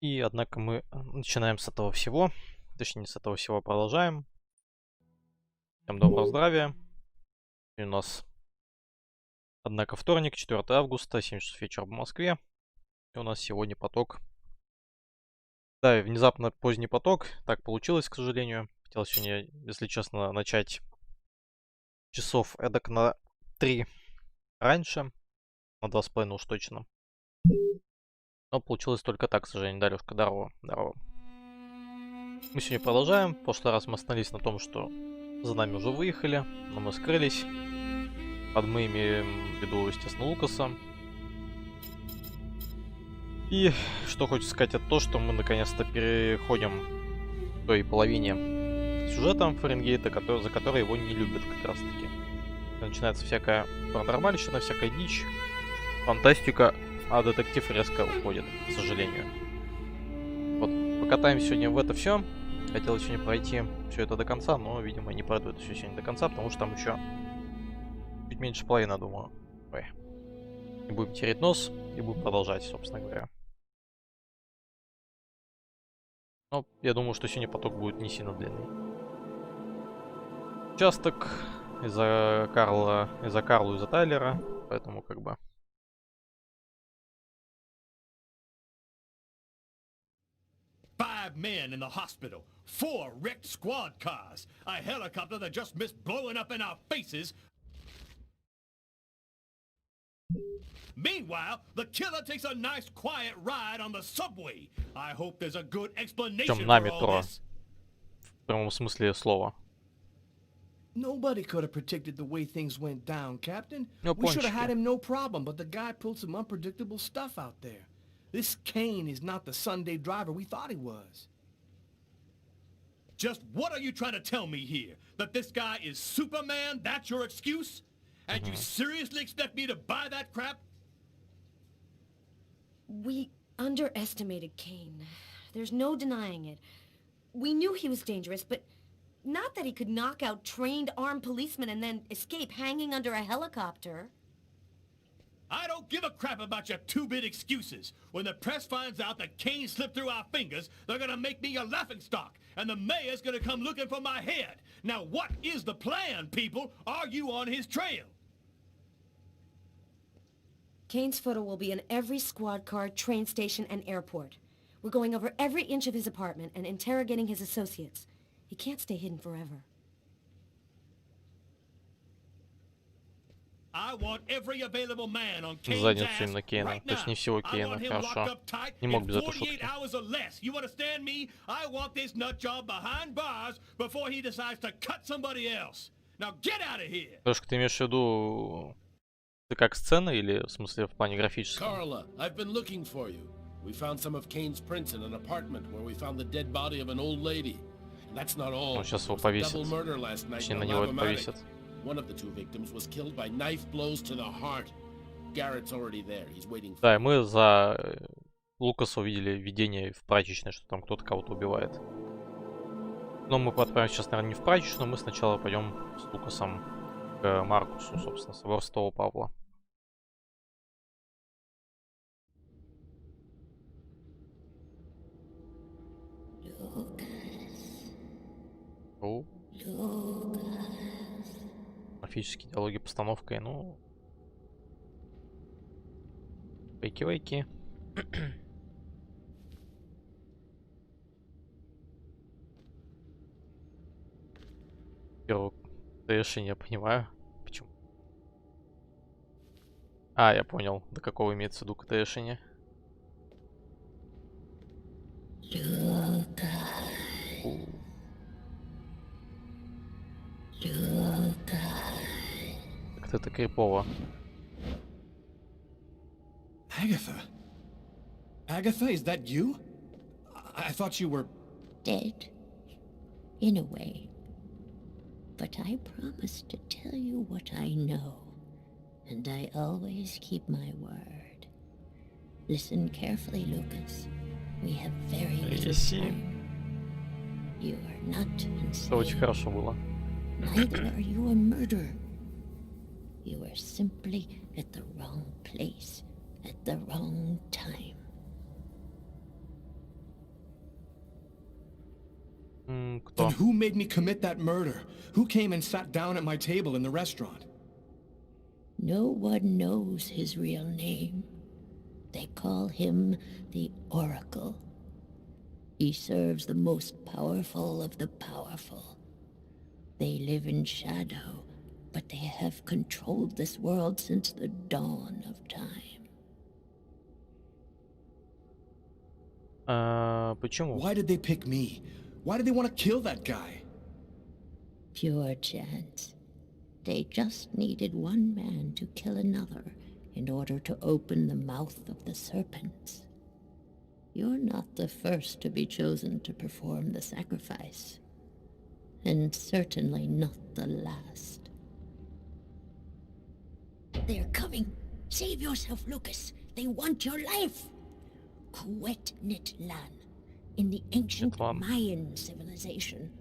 И однако мы начинаем с этого всего. Точнее, с этого всего продолжаем. Всем доброго здравия. И у нас, однако, вторник, 4 августа, 7 часов вечера по Москве. И у нас сегодня поток. Да, и внезапно поздний поток. Так получилось, к сожалению. Хотел сегодня, если честно, начать часов эдак на 3 раньше. На 2,5 уж точно. Но получилось только так, к сожалению. Дарюшка, здорово. Здорово. Мы сегодня продолжаем. В прошлый раз мы остановились на том, что за нами уже выехали, но мы скрылись. Под мы имеем в виду, естественно, Лукаса. И что хочется сказать, это то, что мы наконец-то переходим к той половине сюжета Фаренгейта, за которой его не любят как раз таки. Начинается всякая паранормальщина, всякая дичь, фантастика, а детектив резко уходит, к сожалению. Вот, покатаемся сегодня в это все. Хотел сегодня пройти все это до конца, но, видимо, не пройду это все сегодня до конца, потому что там еще чуть меньше половины, думаю. Ой. Не будем тереть нос и будем продолжать, собственно говоря. Но я думаю, что сегодня поток будет не сильно длинный. Участок из-за Карла, из-за Тайлера, поэтому как бы... Five men in the hospital, 4 wrecked squad cars, a helicopter that just missed blowing up in our faces. Meanwhile, the killer takes a nice quiet ride on the subway. I hope there's a good explanation Причем на for all метро, this. в прямом смысле слова. Nobody could have predicted the way things went down, Captain. No We should have had пончики. him no problem, but the guy pulled some unpredictable stuff out there. This Kane is not the Sunday driver we thought he was. Just what are you trying to tell me here? That this guy is Superman? That's your excuse? And you seriously expect me to buy that crap? We underestimated Kane. There's no denying it. We knew he was dangerous, but not that he could knock out trained armed policemen and then escape hanging under a helicopter. I don't give a crap about your two-bit excuses. When the press finds out that Kane slipped through our fingers, they're gonna make me a laughingstock, and the mayor's gonna come looking for my head. Now what is the plan, people? Are you on his trail? Kane's photo will be in every squad car, train station, and airport. We're going over every inch of his apartment and interrogating his associates. He can't stay hidden forever. I want every available man on Kane's Задницу ass именно Кейна. right То есть now. не всего I Кейна, want him locked хорошо. up tight Не мог in без этой 48 шутки. hours or less. You understand me? I want this nut job behind bars before he decides to cut somebody else. Now get out of here. Лёшка, ты имеешь в виду... Ты как сцена или в смысле в плане графическом? Carla, I've been looking for you. We found some of Kane's prints in an apartment where we found the dead body of an old lady. And that's not all. Ну, сейчас его There was a повесят. double murder last night Точнее, in на a него это Lavomatic. повесят. One of the two victims was killed by knife blows to the heart. Garrett's already there. He's waiting for Да, и мы за Лукаса увидели видение в прачечной, что там кто-то кого-то убивает. Но мы отправимся сейчас, наверное, не в прачечную, мы сначала пойдем с Лукасом к Маркусу, собственно, собор Святого Павла. О. Графические диалоги, постановкой, ну... Вейки-вейки. Первое решение я понимаю. Почему? А, я понял, до какого имеется в виду КТ решение. Как-то это крипово. Agatha? Agatha, is that you? I thought you were... Dead, in a way. But I promise to tell you what I know, and I always keep my word. Listen carefully, Lucas. We have very little time. You are not Это очень insane. хорошо было. Neither are you a murderer. You are simply at the wrong place, at the wrong time. знаем, кто. Then who made me commit that murder? Who came and sat down at my table in the restaurant? No one knows his real name. They call him the Oracle. He serves the most powerful of the powerful. They live in shadow, but they have controlled this world since the dawn of time. Почему? Why did they pick me? Why did they want to kill that guy? Pure chance. They just needed one man to kill another in order to open the mouth of the serpents. You're not the first to be chosen to perform the sacrifice. And certainly not the last. They're coming. Save yourself, Lucas. They want your life. Kuwait Nitlan. In the ancient Nitlan. Mayan civilization.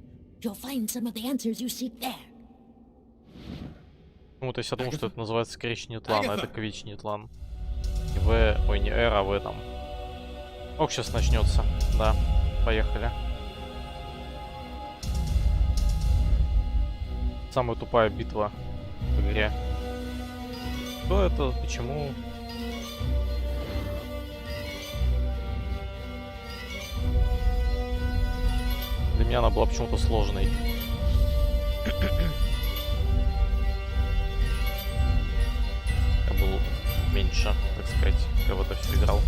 You'll find some of the answers you seek there. Ну, то есть я думал, что это называется Крич-Нитлан, а это Квич-Нитлан. И В... Ой, не Р, а В там. Ох, сейчас начнется. Да, поехали. Самая тупая битва в игре. Что это? Почему? Для меня она была почему-то сложной. Я был меньше, так сказать, когда в это все играл.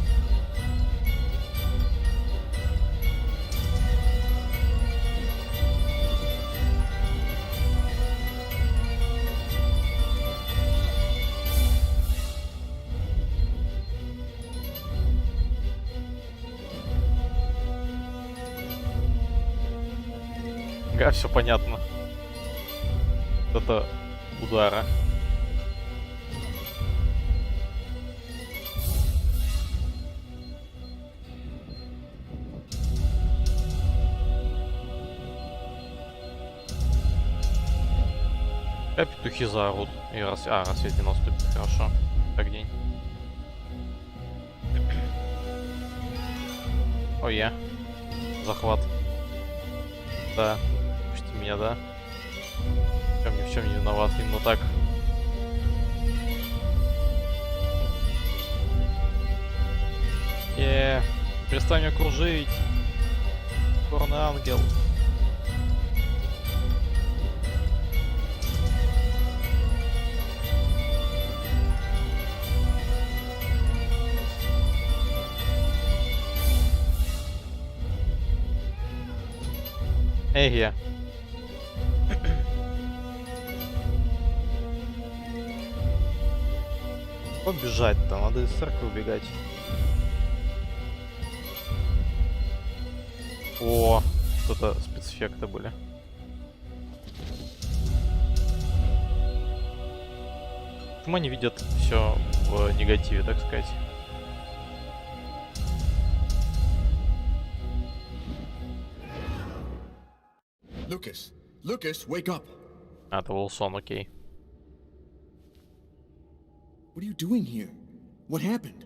Да, все понятно. Вот это удара. Опять петухи заорут. И рассвет не наступит. Хорошо. Так, день. Ой, я. Захват. Да. Пусти меня, да. Прям ни в чем не виноват. Именно так. Перестань меня кружить. Черный ангел. Эй, побежать-то, надо из церкви убегать. О, что-то спецэффекты были. Почему они видят все в негативе, так сказать? Lucas, wake up! А, это был сон, окей. What are you doing here? What happened?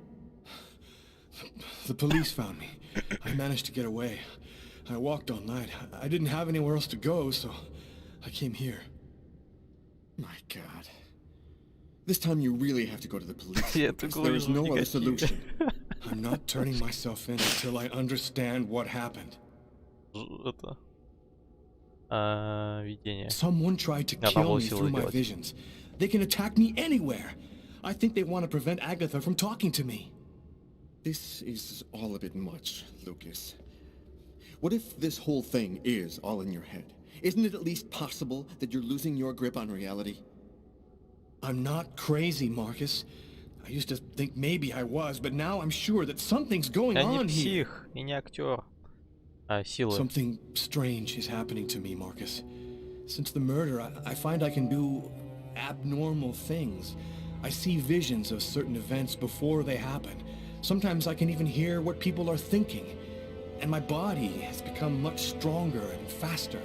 The police found me. I managed to get away. I walked all night. I didn't have anywhere else to go, so I came here. My God. This time you really have to go to the police. Я Lucas. такой There is no other негативе. solution. I'm not turning myself in until I understand what happened. Это... видение. Someone tried to Я там kill был me силой through my делать. visions. They can attack me anywhere. I think they want to prevent Agatha from talking to me. This is all a bit much, Lucas. What if this whole thing is all in your head? Isn't it at least possible that you're losing your grip on reality? I'm not crazy, Marcus. I used to think maybe I was, but now I'm sure that something's going Я не on here. псих и не актер. А, силы. Something strange is happening to me, Marcus. Since the murder, I find I can do abnormal things. I see visions of certain events before they happen. Sometimes I can even hear what people are thinking. And my body has become much stronger and faster.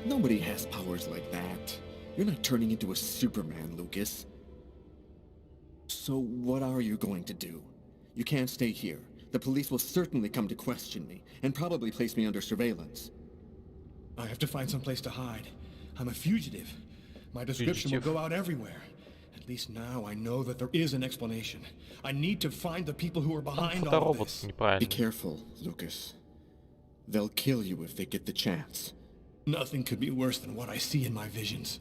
Nobody has powers like that. You're not turning into a Superman, Lucas. So what are you going to do? You can't stay here. The police will certainly come to question me, and probably place me under surveillance. I have to find some place to hide. I'm a fugitive. My description will go out everywhere. At least now I know that there is an explanation. I need to find the people who are behind all of Фоторобот this. Be неправильный. careful, Lucas. They'll kill you if they get the chance. Nothing could be worse than what I see in my visions.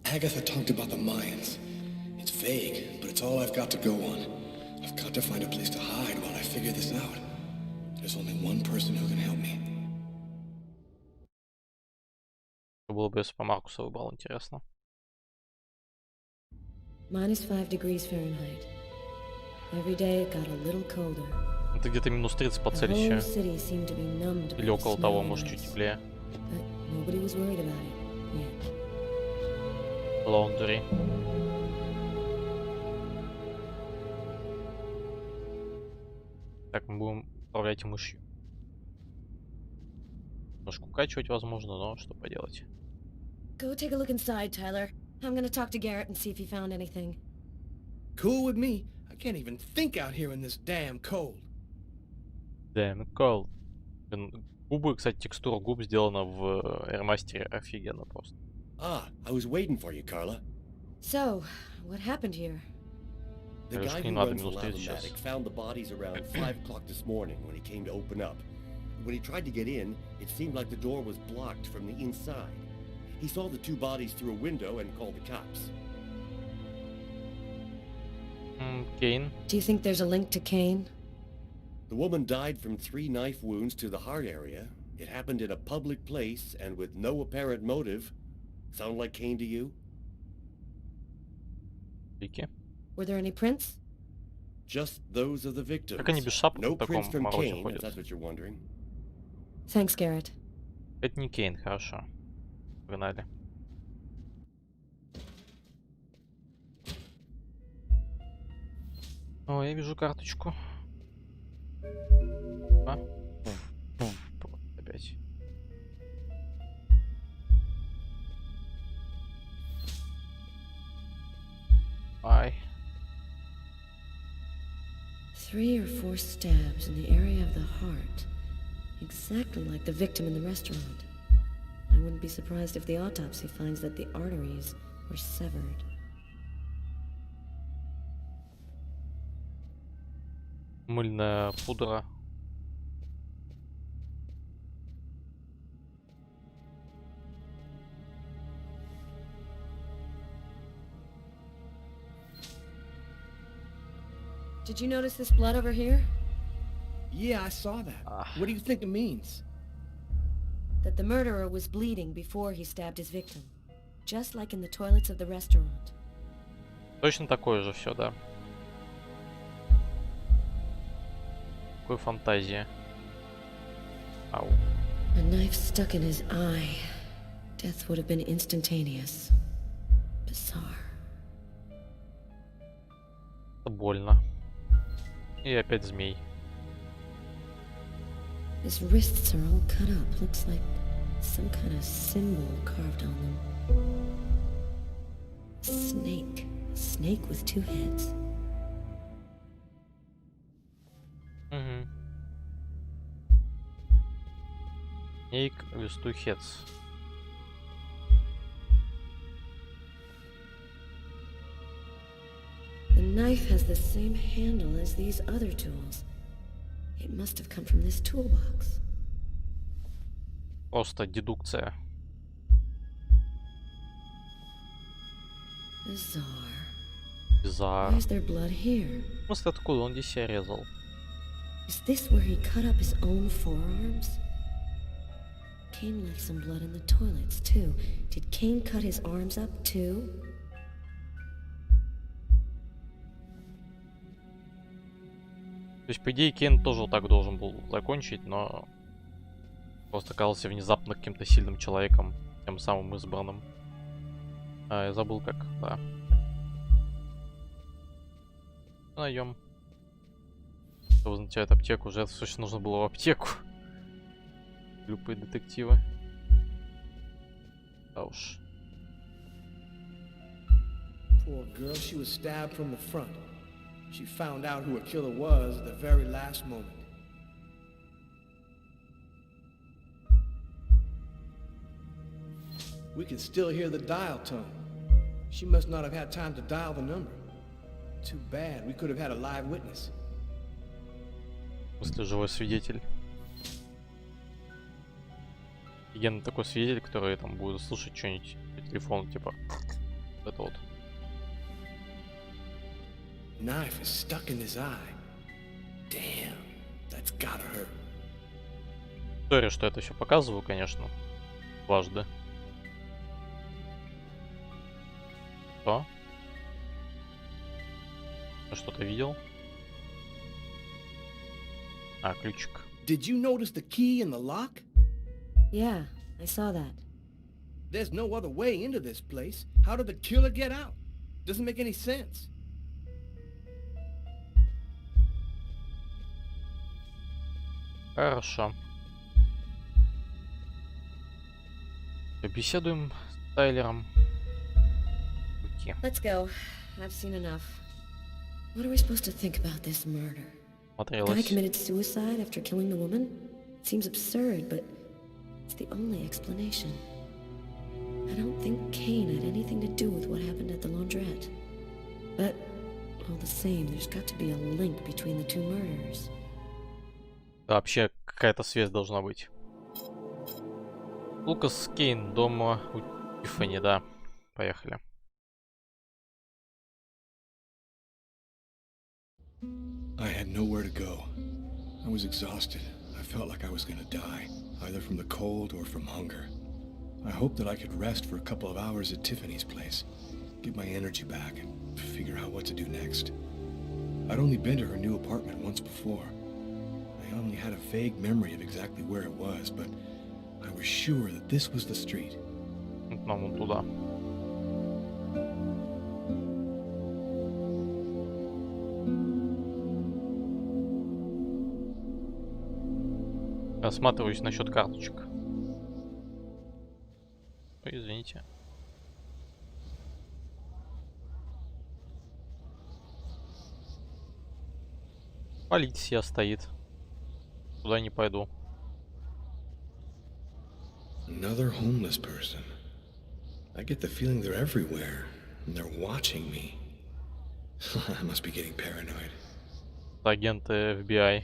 Agatha talked about the Mayans. It's vague, but it's all I've got to go on. I've got to find a place to hide while I figure this out. There's only one person who can help me. Было бы, если бы Маркуса выбрал, интересно. -5 degrees Fahrenheit. Every day it got a little colder. Это где-то минус 30 по The Цельсию. whole city seemed to be numbed by Или the около smell того, of может, чуть ice. теплее. But nobody was worried about it yet. Лаундри. Так, мы будем управлять мышью. Немножко укачивать, возможно, но что поделать. Go take a look inside, Tyler. I'm gonna talk to Garrett and see if he found anything. Cool with me. I can't even think out here in this damn cold. Damn cold. Блин, губы, кстати, текстура губ сделана в ремастере офигенно просто. Ah, I was waiting for you, Carla. So, what happened here? The Конечно, guy не who надо runs the минус 30 сейчас. Lavomatic found the bodies around 5 o'clock this morning when he came to open up. When he tried to get in, it seemed like the door was blocked from the inside. He saw the 2 bodies through a window and called the cops. Кейн. Do you think there's a link to Kane? The woman died from 3 knife wounds to the heart area. It happened in a public place and with no apparent motive. Sound like Kane to you? Вики. Were there any prints? Just those of the victims. Как они без шапок No в таком prints from морозе Kane, if ходят? that's what you're wondering. Thanks, Garrett. Это не Кейн, хорошо. Погнали. О, я вижу карточку. А? Опять. Ай. 3 or 4 stabs in the area of the heart. Exactly like the victim in the restaurant. I wouldn't be surprised if the autopsy finds that the arteries were severed. Мыльная пудра. Did you notice this blood over here? Yeah, I saw that. What do you think it means? That the murderer was bleeding before he stabbed his victim. Just like in the toilets of the restaurant. Точно такое же все, да. Какой фантазия. Ау. A knife stuck in his eye. Death would have been instantaneous. Bizarre. Это больно. И опять змей. His wrists are all cut up. Looks like some kind of symbol carved on them. Snake. A snake with 2 heads. Угу. Snake with 2 heads. The knife has the same handle as these other tools. It must have come from this toolbox. Просто дедукция. Bizarre. Bizarre. Why is there blood here? В смысле, откуда? Он здесь себя резал. Is this where he cut up his own forearms? Kane left some blood in the toilets, too. Did Kane cut his arms up, too? То есть, по идее, Кейн тоже вот так должен был закончить, но просто оказался внезапно каким-то сильным человеком, тем самым избранным. А, я забыл как, да. Найдем. Чтобы означает аптеку, уже срочно нужно было в аптеку. Глупые детективы. Да уж. Poor girl, she was stabbed from the front. She found out who her killer was at the very last moment. We can still hear the dial tone. She must not have had time to dial the number. Too bad. We could have had a live witness. После живой свидетель. Офигенный такой свидетель, который там будет слушать что-нибудь по телефону, типа вот это вот. Knife is stuck in his eye. Damn, that's gotta hurt. Сори, что это все показываю, конечно. Дважды. Что? Я что-то видел? А, ключик. Did you notice the key in the lock? Yeah, I saw that. There's no other way into this place. How did the killer get out? Doesn't make any sense. Хорошо. Побеседуем с Тайлером. Окей. Let's go. I've seen enough. What are we supposed to think about this murder? The guy Смотрелась. committed suicide after killing the woman? It seems absurd, but it's the only explanation. I don't think Kane had anything to do with what happened at the laundrette. But all the same, there's got to be a link between the two murders. Вообще какая-то связь должна быть. Лукас Кейн дома у Тиффани, да. Поехали. I had nowhere to go. I was exhausted. I felt like I was gonna die, either from the cold or from hunger. I hoped that I could rest for a couple of hours at Tiffany's place, get my energy back, and figure out what to do next. I'd only been to her new apartment once before. I only had a vague memory of exactly where it was, but I was sure that this was the street. Нам вон туда. Осматриваюсь насчет карточек. Ой, извините. Полиция стоит. Туда не пойду. Another homeless person. I get the feeling they're everywhere, and they're watching me. I must be getting paranoid. Агенты FBI.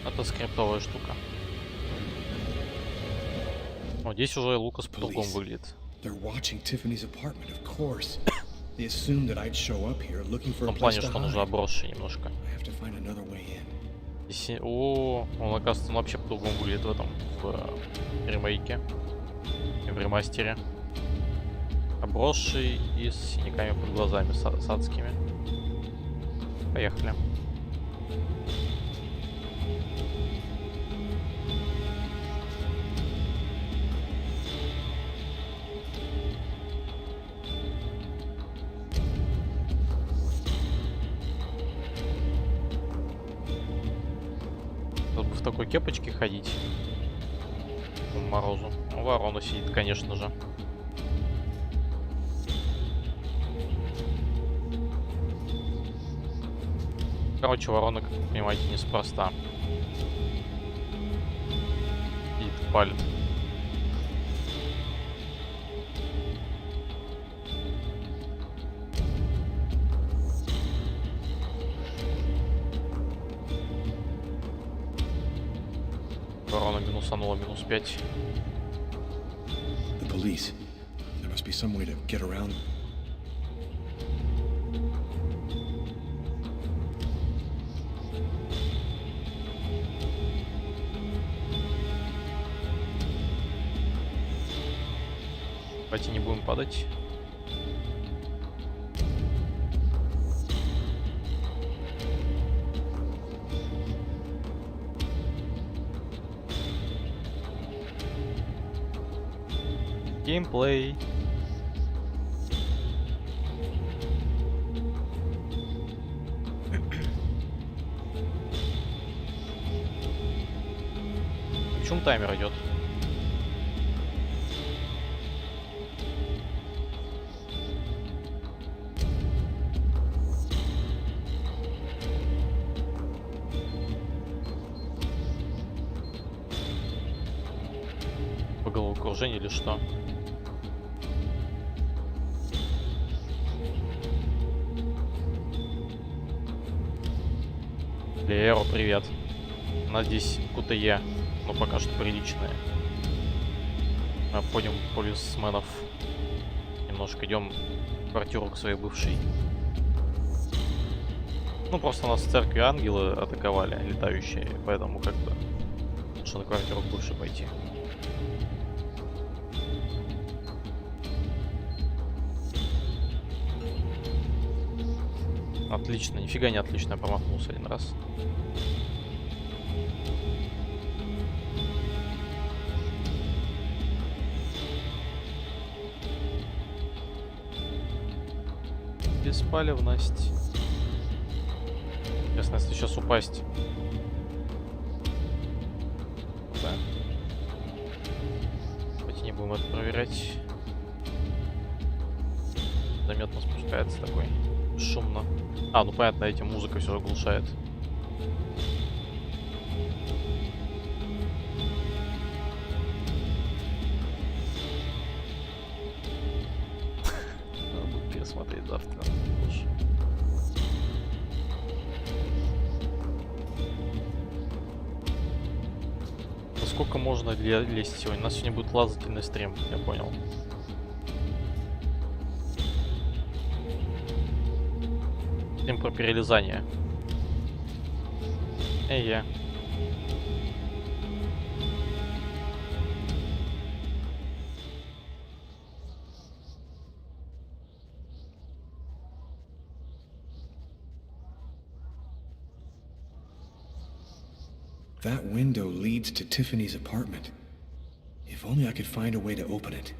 Это скриптовая штука. О, здесь уже Лукас по-другому выглядит. They're watching Tiffany's apartment, of course. They assumed that I'd show up here looking В for a том place плане, to что он уже hide. обросший немножко. I have to find another way in. Здесь... О, он, оказывается, он вообще по-другому выглядит в этом, в ремейке. И в ремастере. Обросший и с синяками под глазами, с адскими. Поехали. Тут бы в такой кепочке ходить. По морозу. Ну, ворона сидит, конечно же. Короче, ворона, как вы понимаете, неспроста. Сидит, палит. Ворона минусанула минус 5. The police. There must be some way to get around them. Давайте не будем падать. Геймплей. Почему таймер идет? По головокружению или что? Леро, привет. У нас здесь КТЕ, но пока что приличные. Мы обходим полисменов. Немножко идем в квартиру к своей бывшей. Ну, просто нас в церкви ангелы атаковали, летающие, поэтому как бы лучше на квартиру к бывшей пойти. Отлично, нифига не отлично, я промахнулся один раз. Беспалевность. Интересно, если сейчас упасть. Да. Давайте не будем это проверять. Заметно спускается такой. Шумно. А, ну понятно, этим музыка все заглушает. Надо будет пересмотреть завтра. Лучше. Сколько можно лезть сегодня? У нас сегодня будет лазательный стрим, я понял. Стрим про перелезание. Я. That window leads to Tiffany's apartment. If only I could find a way to open it.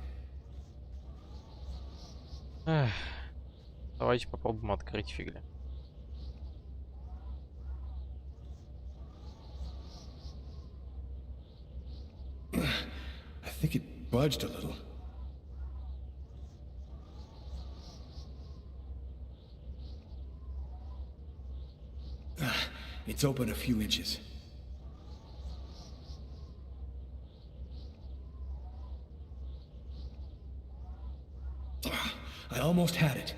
Эх. Давайте попробуем открыть фигли. I think it budged a little. It's open a few inches. I almost had it.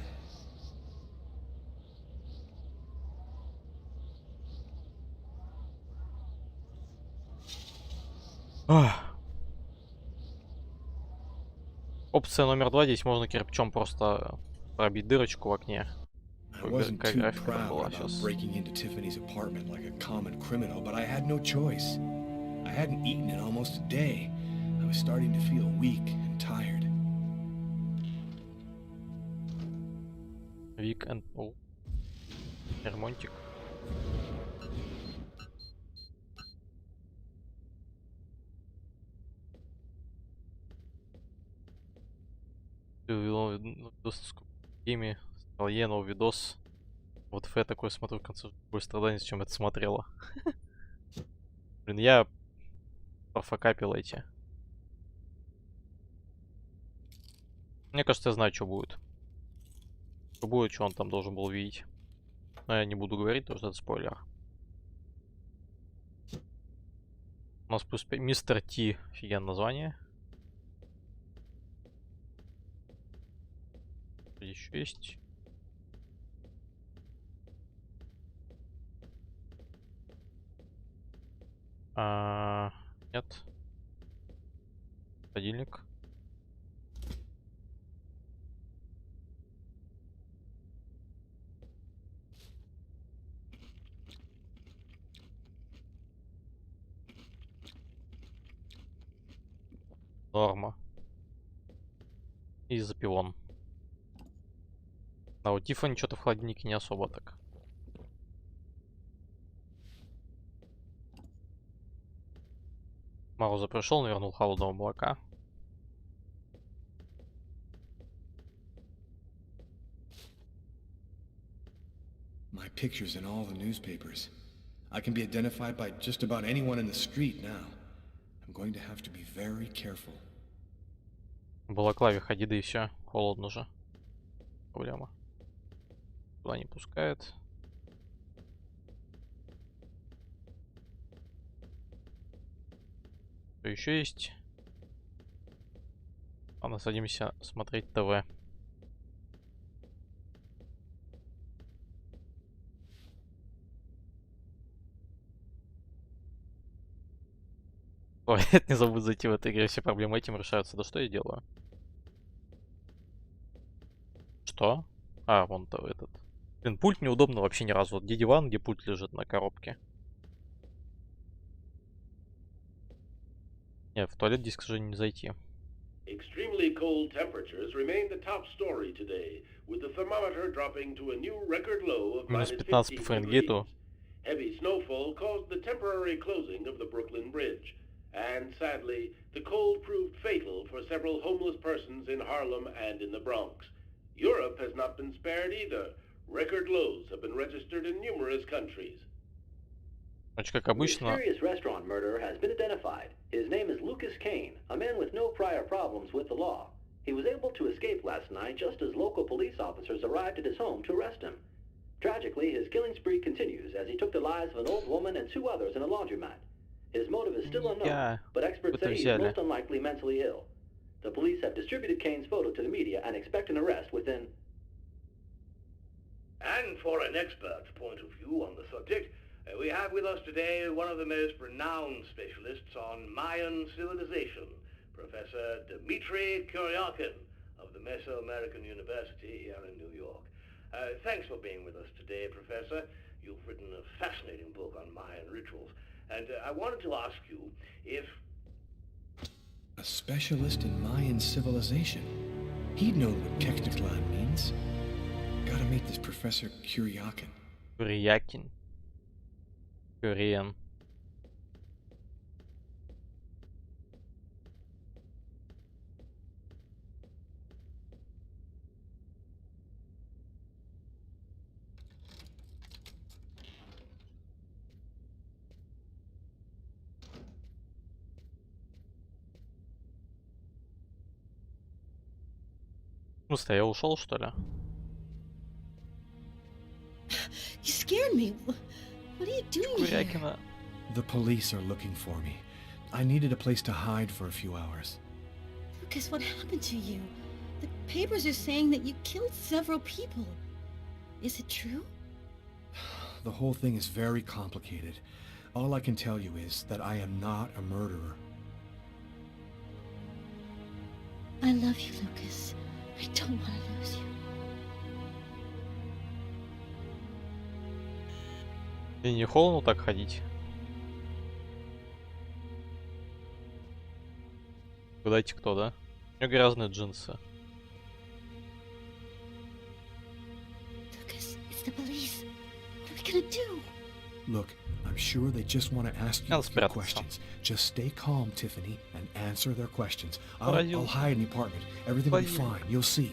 Опция номер 2. Здесь можно кирпичом просто пробить дырочку в окне. I wasn't Какая too графика там proud была about сейчас. breaking into Tiffany's apartment like a common criminal, but I had no choice. I hadn't eaten in almost a day. I was starting to feel weak and tired. Weekend. О. Ремонтик. Ты увидел видос с купими. Сказал, новый видос. Вот я такой смотрю в конце такое страдание, чем это смотрела. Блин, я профокапил эти. Мне кажется, я знаю, что будет. Что будет, что он там должен был видеть. Но я не буду говорить, потому что это спойлер. У нас плюс 5. Мистер Ти. Офигенное название. Еще есть. Нет. Холодильник. Норма. И запивон. А у Тиффани что-то в холодильнике не особо так. Мороза пришел, навернул холодного молока. My picture's in all the newspapers. I can be identified by just about anyone in the street now. I'm going to have to be very careful. В балаклаве ходи, да и все. Холодно же. Проблема. Туда не пускает. Что еще есть? Ладно, садимся смотреть ТВ. Ой, не забудь зайти в эту игре, все проблемы этим решаются. Да что я делаю? Что? А, вон то этот. Блин, пульт неудобно вообще ни разу. Вот где диван, где пульт лежит на коробке. Нет, в туалет здесь, к сожалению, не зайти. Extremely cold temperatures remain the top story today, with the thermometer dropping to a new record low of Минус minus 15 15 по Фаренгейту. degrees. Heavy snowfall caused the temporary closing of the Brooklyn Bridge, and sadly, the cold proved fatal for several homeless persons in Harlem and in the Bronx. Europe has not been spared either. Record lows have been registered in numerous countries. Значит, как The обычно, mysterious restaurant murderer has been identified. His name is Lucas Kane, a man with no prior problems with the law. He was able to escape last night just as local police officers arrived at his home to arrest him. Tragically, his killing spree continues as he took the lives of an old woman and 2 others in a laundromat. His motive is still unknown, but experts say he's most unlikely mentally ill. The police have distributed Kane's photo to the media and expect an arrest within... And for an expert's point of view on the subject, we have with us today one of the most renowned specialists on Mayan civilization, Professor Dmitry Kuryakin of the Mesoamerican University here in New York. Thanks for being with us today, Professor. You've written a fascinating book on Mayan rituals, and I wanted to ask you if... A specialist in Mayan civilization. He'd know what Kekteklan means. Gotta meet this Professor Kuryakin. Kuryakin. Куриен. Ну, я ушел, что ли? You scared me. What are you doing here? Курякина. The police are looking for me. I needed a place to hide for a few hours. Lucas, what happened to you? The papers are saying that you killed several people. Is it true? The whole thing is very complicated. All I can tell you is that I am not a murderer. I love you, Lucas. I don't want to lose you. И не холодно так ходить? Угадайте, кто, да? У него грязные джинсы. Lucas, it's the police. What are we gonna do? Look, I'm sure they just want to ask you Надо a few спрятаться. questions. Just stay calm, Tiffany, and answer their questions. Пойдем. I'll hide in the apartment. Everything will be Пойдем. fine. You'll see.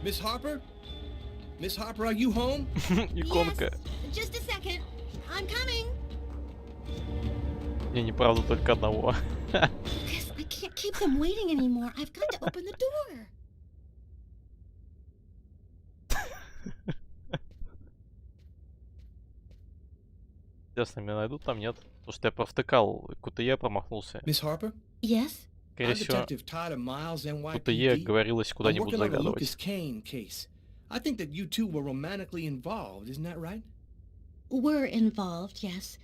Miss Harper? Miss Harper, are you home? Иконка. Yes, just a second. I'm coming. Не, неправда только одного. Lucas, I can't keep them waiting anymore. I've got to open the door. Интересно, меня найдут там, нет? Потому что я провтыкал, КТЕ промахнулся. Miss Harper? Yes? Скорее I'm всего, Detective Tyler Miles, КТЕ NYPD. говорилось I'm куда-нибудь working on a Lucas заглядывать. Kane case. I think that you two were romantically involved, isn't that right? We're involved, yes.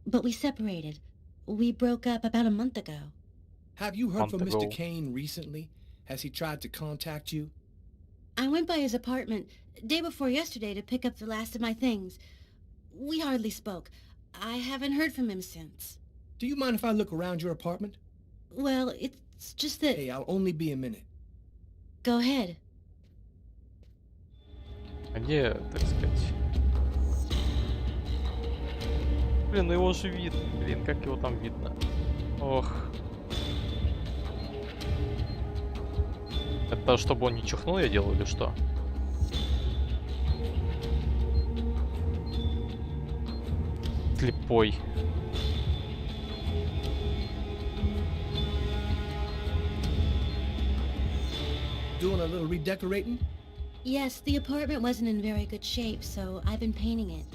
But we separated. We broke up about a month ago. Have you heard from Month Mr. ago. Kane recently? Has he tried to contact you? I went by his apartment day before yesterday to pick up the last of my things. We hardly spoke. I haven't heard from him since. Do you mind if I look around your apartment? Well, it's just that... Hey, I'll only be a minute. Go ahead. А где, так сказать... Блин, ну его же видно. Блин, как его там видно? Ох. Это чтобы он не чихнул, я делаю или что? Слепой. Doing a little redecorating? Yes, the apartment wasn't in very good shape, so I've been painting it.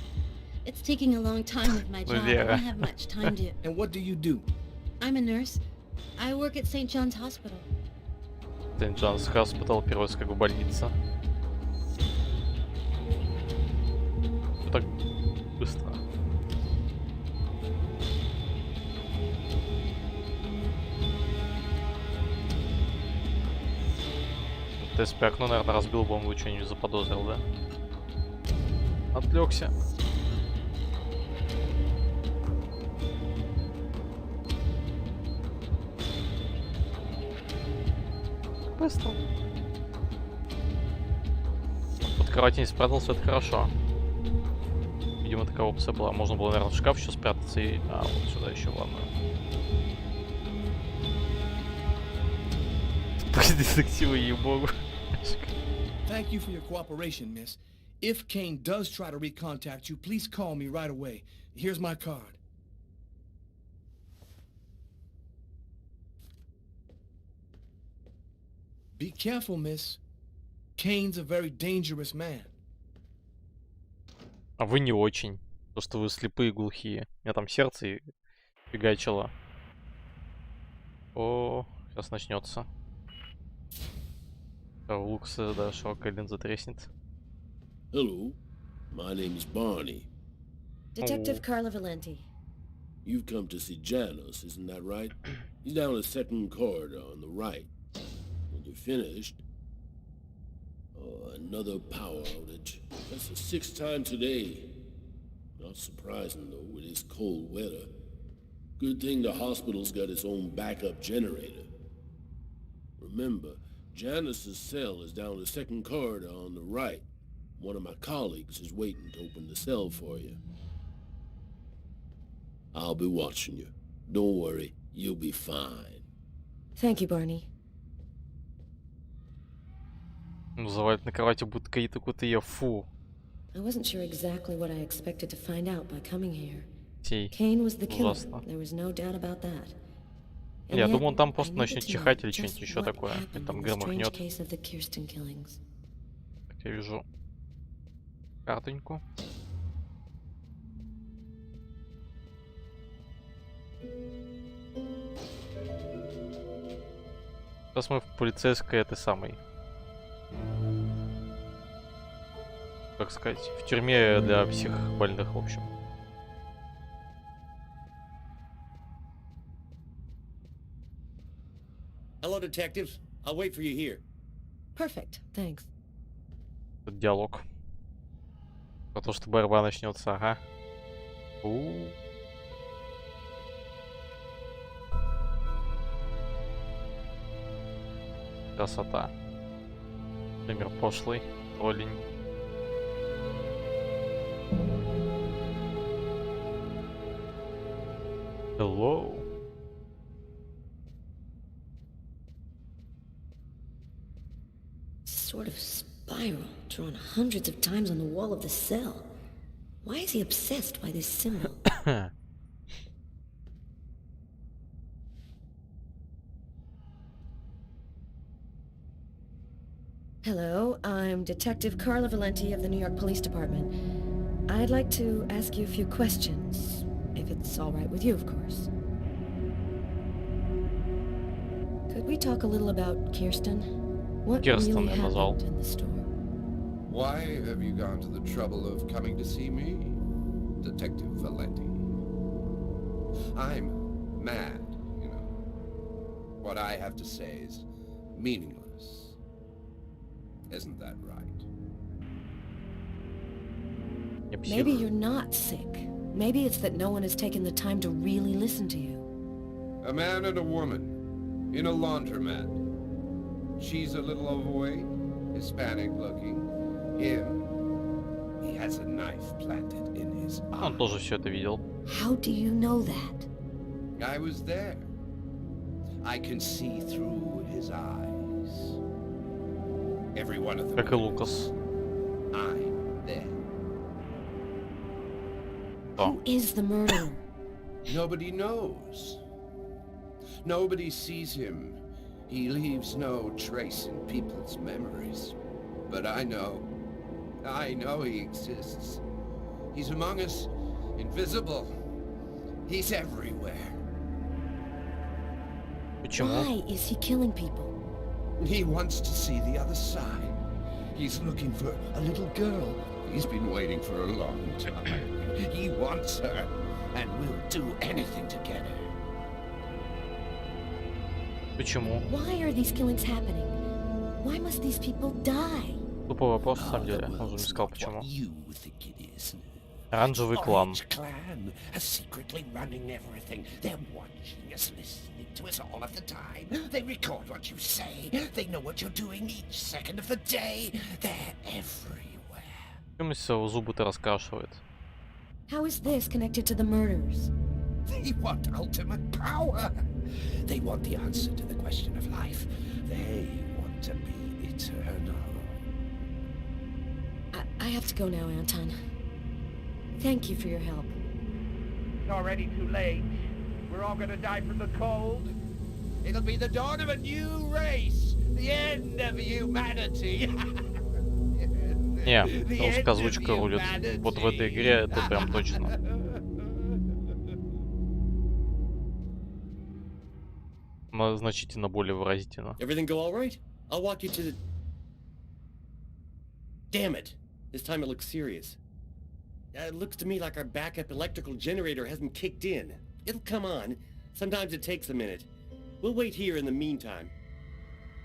It's taking a long time with my job. I don't have much time to... And what do you do? I'm a nurse. I work at St. John's Hospital. Сент Джонс Хоспитал, переводится как больница. Всё так быстро. Если бы окно, наверное, разбил бы, он бы что-нибудь заподозрил, да? Отвлекся. Быстро. Под кровать не спрятался, это хорошо. Видимо, такая опция была. Можно было, наверное, в шкаф еще спрятаться и... А, вот сюда еще в ванную. Детективы, ей-богу. Thank you for your cooperation, miss. If Kane does try to recontact you, please call me right away. Here's my card. Be careful, miss. Kane's a very dangerous man. А вы не очень. То, что вы слепые и глухие. У меня там сердце и фигачило. О, сейчас начнется. У Лукаса, да, широкая линза треснет. Hello, my name is Barney. Detective Carla Valenti. You've come to see Janus, isn't that right? He's down the second corridor on the right. When you're finished... Oh, another power outage. That's the 6th time today. Not surprising, though, with this cold weather. Good thing the hospital's got its own backup generator. Remember, Janus's cell is down the second corridor on the right. One of my colleagues is waiting to open the cell for you. I'll be watching you. Don't worry, you'll be fine. Thank you, Barney. Называют на кровати будто какие-то кутые. Фу. I wasn't sure exactly what I expected to find out by coming here. Сей. Kane was the killer. Ужасно. There was no doubt about that. And Я yet, думал, он там I просто needed начнет to know чихать или just что-нибудь еще what такое. И happened там in the strange громыхнет. case of the Kirsten killings. Так, я вижу картоньку. Сейчас мы в полицейской этой самой. Как сказать, в тюрьме для психбольных, в общем. Hello, detectives. I'll wait for you here. Perfect, thanks. Тут диалог. Про то, что борьба начнется, ага. Красота. Пример пошлый, троллень. Hello. Sort of spiral drawn hundreds of times on the wall of the cell. Why is he obsessed by this symbol? Hello, I'm Detective Carla Valenti of the New York Police Department. I'd like to ask you a few questions, if it's all right with you, of course. Could we talk a little about Kirsten? What Kirsten, really я назвал. happened in the store? Why have you gone to the trouble of coming to see me, Detective Valenti? I'm mad, you know. What I have to say is meaningless. Isn't that right? Maybe you're not sick. Maybe it's that no one has taken the time to really listen to you. A man and a woman in a laundromat. She's a little overweight, Hispanic looking. Him, he has a knife planted in his eye. Он тоже все это видел. How do you know that? I was there. I can see through his eyes. Every one of them. Как и Лукас. I'm there. Who is the murderer? Nobody knows. Nobody sees him. He leaves no trace in people's memories. But I know. I know he exists. He's among us, invisible. He's everywhere. Почему? Why is he killing people? He wants to see the other side. He's looking for a little girl. He's been waiting for a long time. He wants her, and will do anything to get her. Почему? Why are these killings happening? Why must these people die? Тупой вопрос, на самом деле. Он же не сказал, почему. Оранжевый клан. Clan is secretly running everything. They're watching us, listening to us all of the time. They record what you say. They know what you're doing each second of the day. They're everywhere. Почему все зубы-то раскрашивает? How is this connected to the murders? They want ultimate power. They want the answer to the question of life. They want to be eternal. I have to go now, Anton. Thank you for your help. It's already too late. We're all gonna die from the cold. It'll be the dawn of a new race. The end of humanity. Не, русская озвучка рулит. Вот в этой игре это прям точно. Она значительно более выразительно. Everything go all right? I'll walk you to the... Damn it! This time it looks serious. It looks to me like our backup electrical generator hasn't kicked in. It'll come on. Sometimes it takes a minute. We'll wait here in the meantime.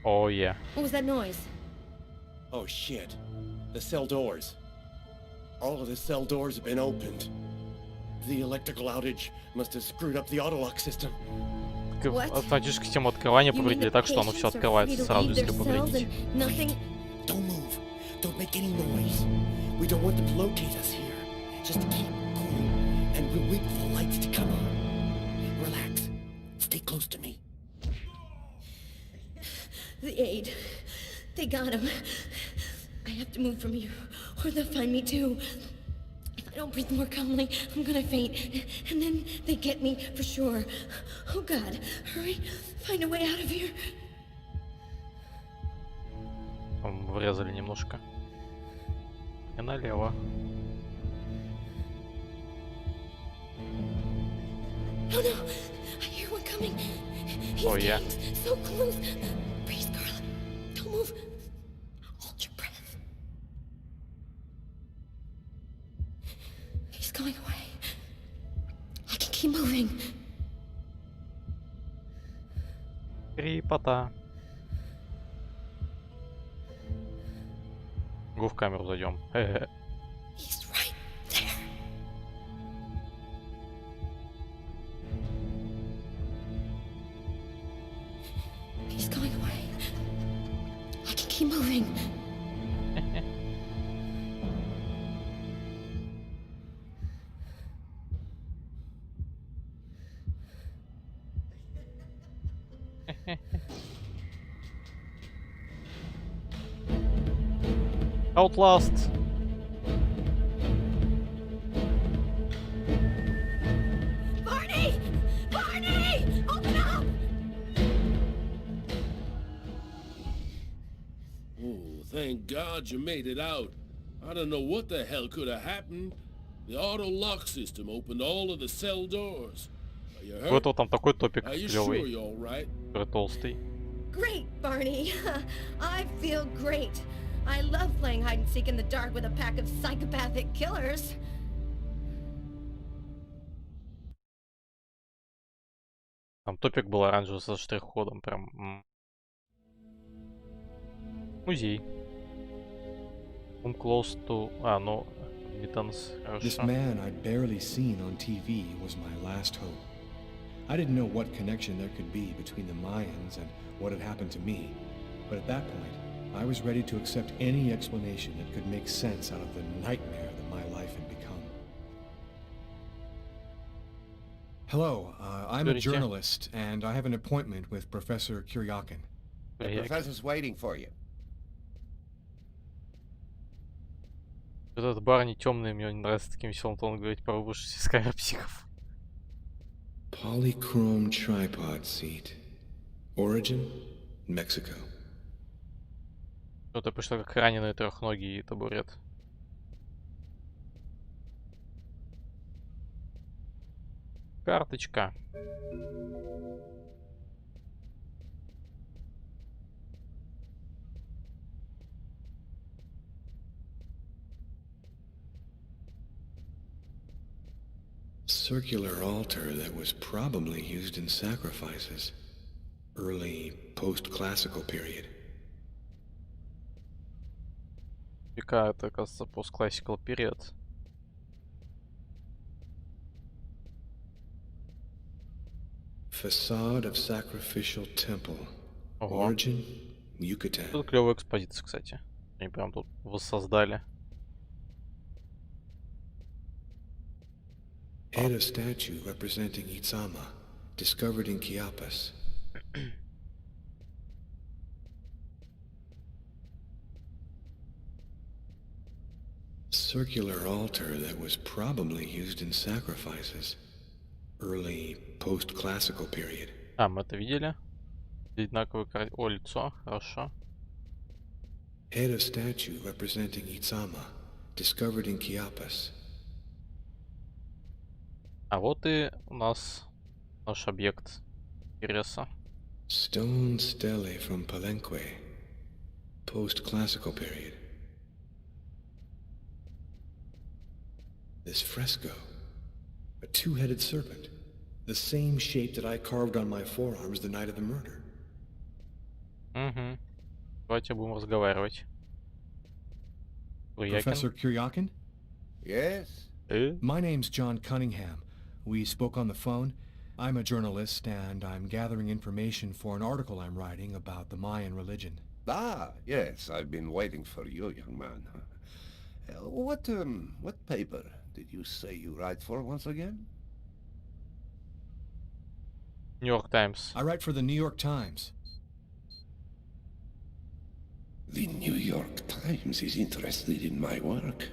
Oh yeah. What was that noise? Oh shit. The cell doors. All of the cell doors have been opened. The electrical outage must have screwed up the autolock system. Автоматическую систему открывания повредили так, что оно все открывается сразу, если повредить. Don't move. Don't make any noise. We don't want them to locate us here. Just keep cool, and we'll wait for the lights to come on. Relax. Stay close to me. The aid. They got him. I have to move from here, or they'll find me too. If I don't breathe more calmly, I'm gonna faint. And then they get me for sure. Oh God, hurry. Find a way out of here. Врезали немножко. И налево. Oh no! I hear one coming. Oh yeah. So close. Breathe, Carla. Don't move. Hold your breath. He's going away. I can keep moving. Крипота. Го в камеру зайдем. He's right there. He's going away. I can keep moving. Outlast. Barney! Barney! Open up! Oh, thank God you made it out. I don't know what the hell could have happened. The auto lock system opened all of the cell doors. Are you hurt? Вот там такой топик Are you sure клевый, you're all right? толстый. Great, Barney. I feel great. I love playing hide and seek in the dark with a pack of psychopathic killers. Там топик был оранжевый со штрих-кодом, прям. Музей. Close to... ну, Mittens, This man I'd barely seen on TV was my last hope. I didn't know what connection there could be between the Mayans and what had happened to me, but at that point, I was ready to accept any explanation that could make sense out of the nightmare that my life had become. Hello, I'm a journalist, and I have an appointment with Professor Kuryakin. The professor's waiting for you. Этот Барни темный, мне не нравится таким веселым тоном говорить про выбывшихся из камер психов. Polychrome tripod seat. Origin, Mexico. Это пришло как раненый трехногий табурет. Карточка. circular altar that was probably used in sacrifices. Early post-classical period. Века, это, оказывается, post-classical period. Facade of sacrificial temple. Ого. Origin, Yucatan. Тут клевая экспозиция, кстати. Они прям тут воссоздали. Head of statue representing Itzama, discovered in Chiapas. Circular altar that was probably used in sacrifices. Early post-classical period. А, мы это видели. Одинаковое О, лицо. Хорошо. Head of statue representing Itzama, discovered in Chiapas. А вот и у нас наш объект интереса. Stone stele from Palenque. Post-classical period. This fresco. A two-headed serpent. The same shape that I carved on my forearms the night of the murder. Угу. Давайте будем разговаривать. Professor Kuryakin? Yes? My name's John Cunningham. We spoke on the phone. I'm a journalist, and I'm gathering information for an article I'm writing about the Mayan religion. Ah, yes, I've been waiting for you, young man. What paper did you say you write for once again? New York Times. I write for the New York Times. The New York Times is interested in my work.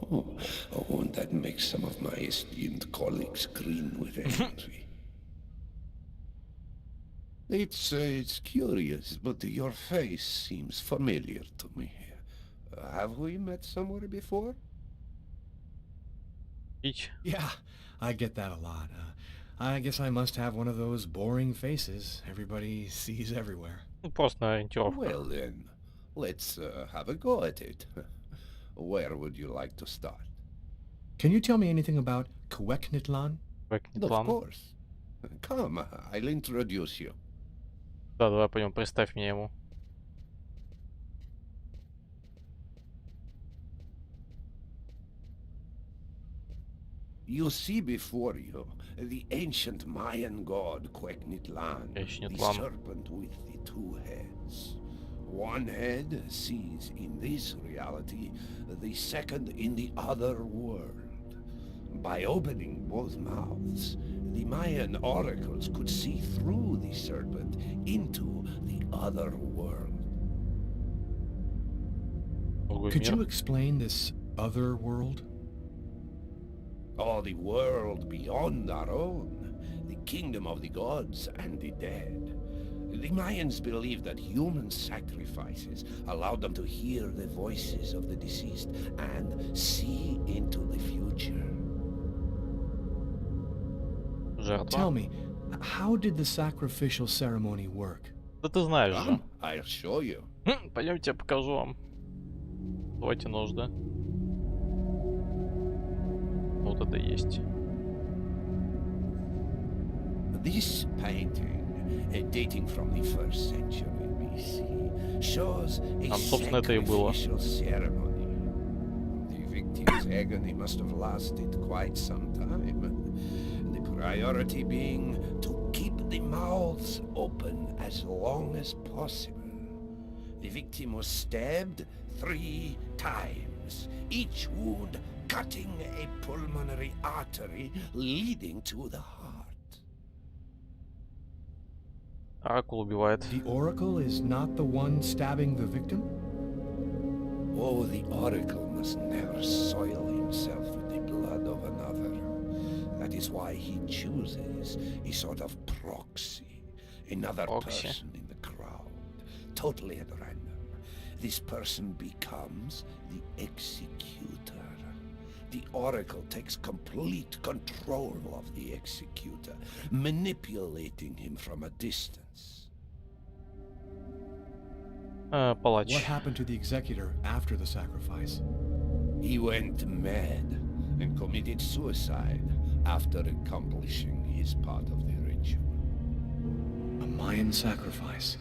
Won't that make some of my esteemed colleagues grin with envy? It's curious, but your face seems familiar to me. Have we met somewhere before? Yeah, I get that a lot. I guess I must have one of those boring faces everybody sees everywhere. Просто ориентировка. Well then, let's have a go at it. Where would you like to start? Can you tell me anything about Quequitlan? Of course. Come, I'll introduce you. Да, давай пойдем, представь меня ему. You see before you the ancient Mayan god Quequitlan, the serpent with the two heads. One head sees in this reality, the second in the other world. By opening both mouths, the Mayan oracles could see through the serpent into the other world. Could you explain this other world? Oh, the world beyond our own, the kingdom of the gods and the dead. The Mayans believed that human sacrifices allowed them to hear the voices of the deceased and see into the future. Tell me, how did the sacrificial ceremony work? Да ты знаешь же. I'll show you. Пойдемте, я покажу вам. Давайте нож, да? Вот это есть. This painting, dating from the 1st century BC, shows a sacrificial ceremony. The victim's agony must have lasted quite some time. The priority being to keep the mouths open as long as possible. The victim was stabbed 3 times, each wound cutting a pulmonary artery leading to the heart. Оракул убивает. The oracle is not the one stabbing the victim? Oh, the oracle must never soil himself with the blood of another. That is why he chooses a sort of proxy, another person in the crowd, totally at random. This person becomes the executor. The oracle takes complete control of the executor, manipulating him from a distance. What happened to the executor after the sacrifice? He went mad and committed suicide after accomplishing his part of the ritual. A Mayan sacrifice.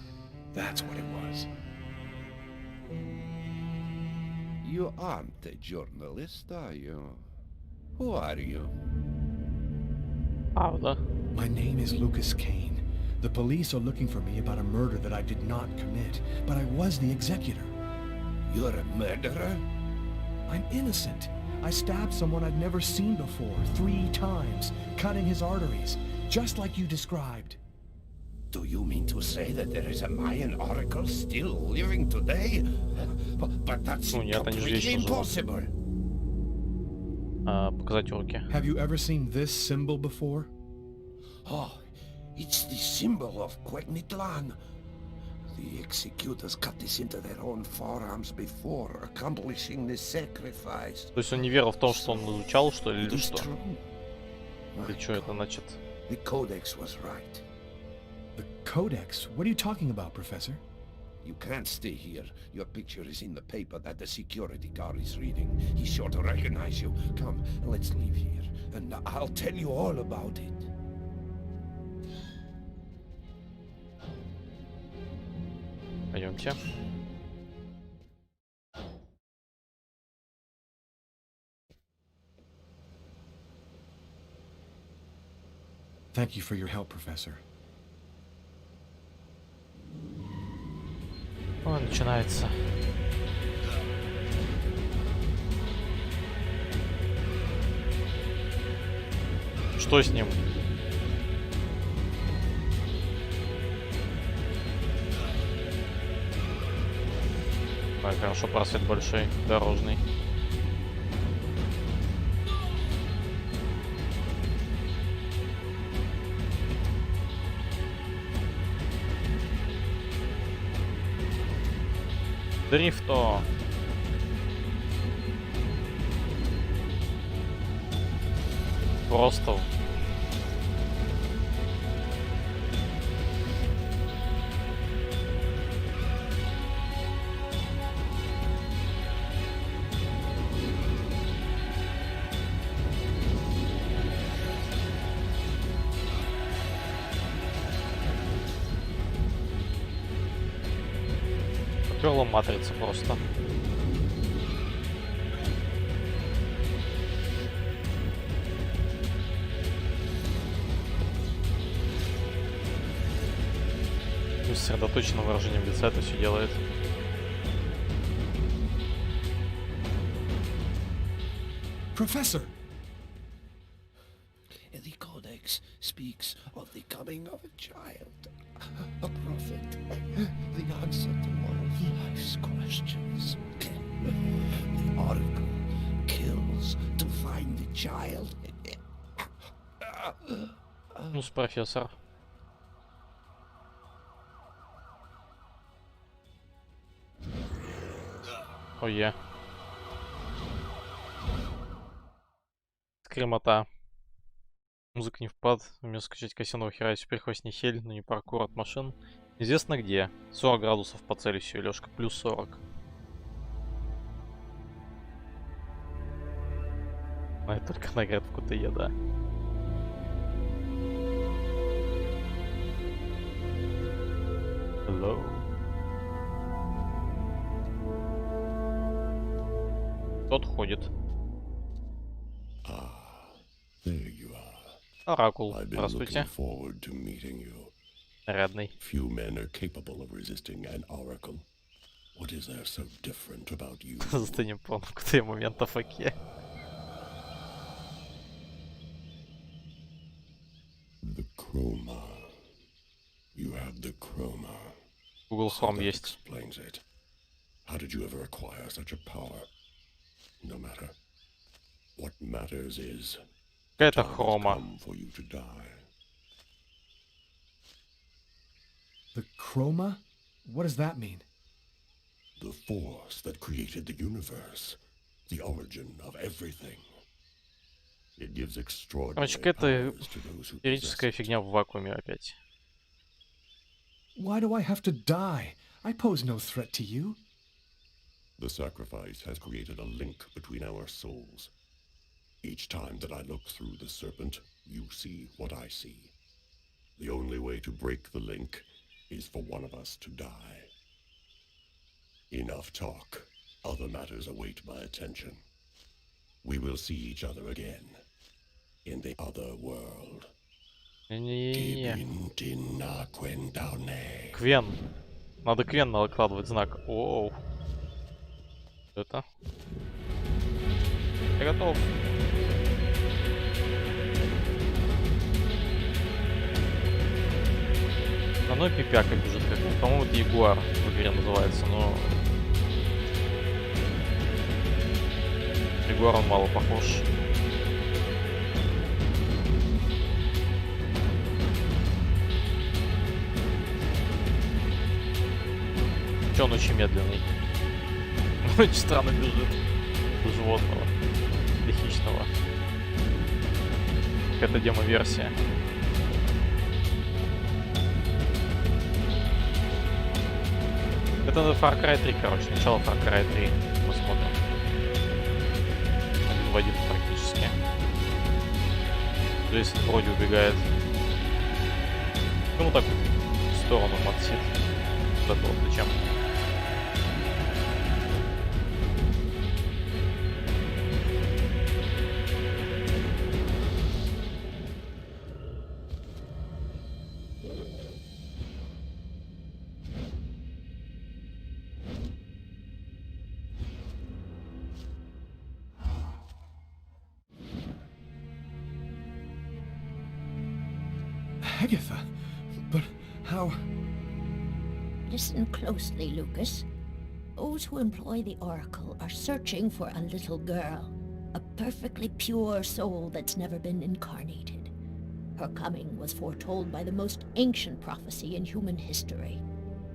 That's what it was. You aren't a journalist, are you? Who are you? Правда. My name is Lucas Kane. The police are looking for me about a murder that I did not commit, but I was the executor. You're a murderer? I'm innocent. I stabbed someone I'd never seen before 3 times, cutting his arteries, just like you described. Do you mean to say that there is a Mayan oracle still living today? But that's completely impossible. Показать руки. Have you ever seen this symbol before? Oh, it's the symbol of Quegnitlan. The executors cut this into their own forearms before accomplishing the sacrifice. То есть он не верил в том, что он изучал, что ли, или что? Или что это значит? The codex was right. The codex? What are you talking about, Professor? You can't stay here. Your picture is in the paper that the security guard is reading. He's sure to recognize you. Come, let's leave here, and I'll tell you all about it. Пойдемте. Thank you for your help, Professor. Ой, начинается. Что с ним? Ой, хорошо, просвет большой, дорожный. Дрифто. Просто. Поперла матрица просто. Сосредоточенным выражением лица это все делает. Professor! The codex speaks of the coming of a child, a prophet, the answer to one of life's questions. The oracle kills to find the child. Ну, профессор. Ой-е. Скримота. Музыка не впад. Умею скачать кассинового хера, теперь хоть не хель, но не паркур от машин. Известно где. 40 градусов по Цельсию, Лёшка. Плюс 40. А это только наград в КТЕ, да. Hello. Тот ходит. There you are. Оракул. I've been Здравствуйте. looking forward to meeting you. Нарядный. Few men are capable of resisting an oracle. What is there so different about you? Застанем по КТЕ моментов окей. The chroma. You have the chroma. Google So Chrome that есть. explains it. How did you ever acquire such a power? No matter. What matters is Какая-то time has хрома. come for you to die. The chroma? What does that mean? The force that created the universe. The origin of everything. It gives extraordinary Короче, какая-то powers to those who possess феерическая it. фигня в вакууме опять. Why do I have to die? I pose no threat to you. The sacrifice has created a link between our souls. Each time that I look through the serpent, you see what I see. The only way to break the link is for one of us to die. Enough talk. Other matters await my attention. We will see each other again. In the other world. Квен. Надо Квен накладывать знак. Оу. Это? Я готов. Ну и пипяка бежит, как, по-моему, это ягуар в игре называется, но... Ягуар он мало похож. Че он очень медленный. Очень странно бежит. До животного. До хищного. Это демо-версия. Это Far Cry 3, короче, начало Far Cry 3. Посмотрим. Один в один практически. Здесь вроде убегает. Ну так в сторону морсит. Вот это вот зачем? Agatha? But how... Listen closely, Lucas. Those who employ the Oracle are searching for a little girl. A perfectly pure soul that's never been incarnated. Her coming was foretold by the most ancient prophecy in human history.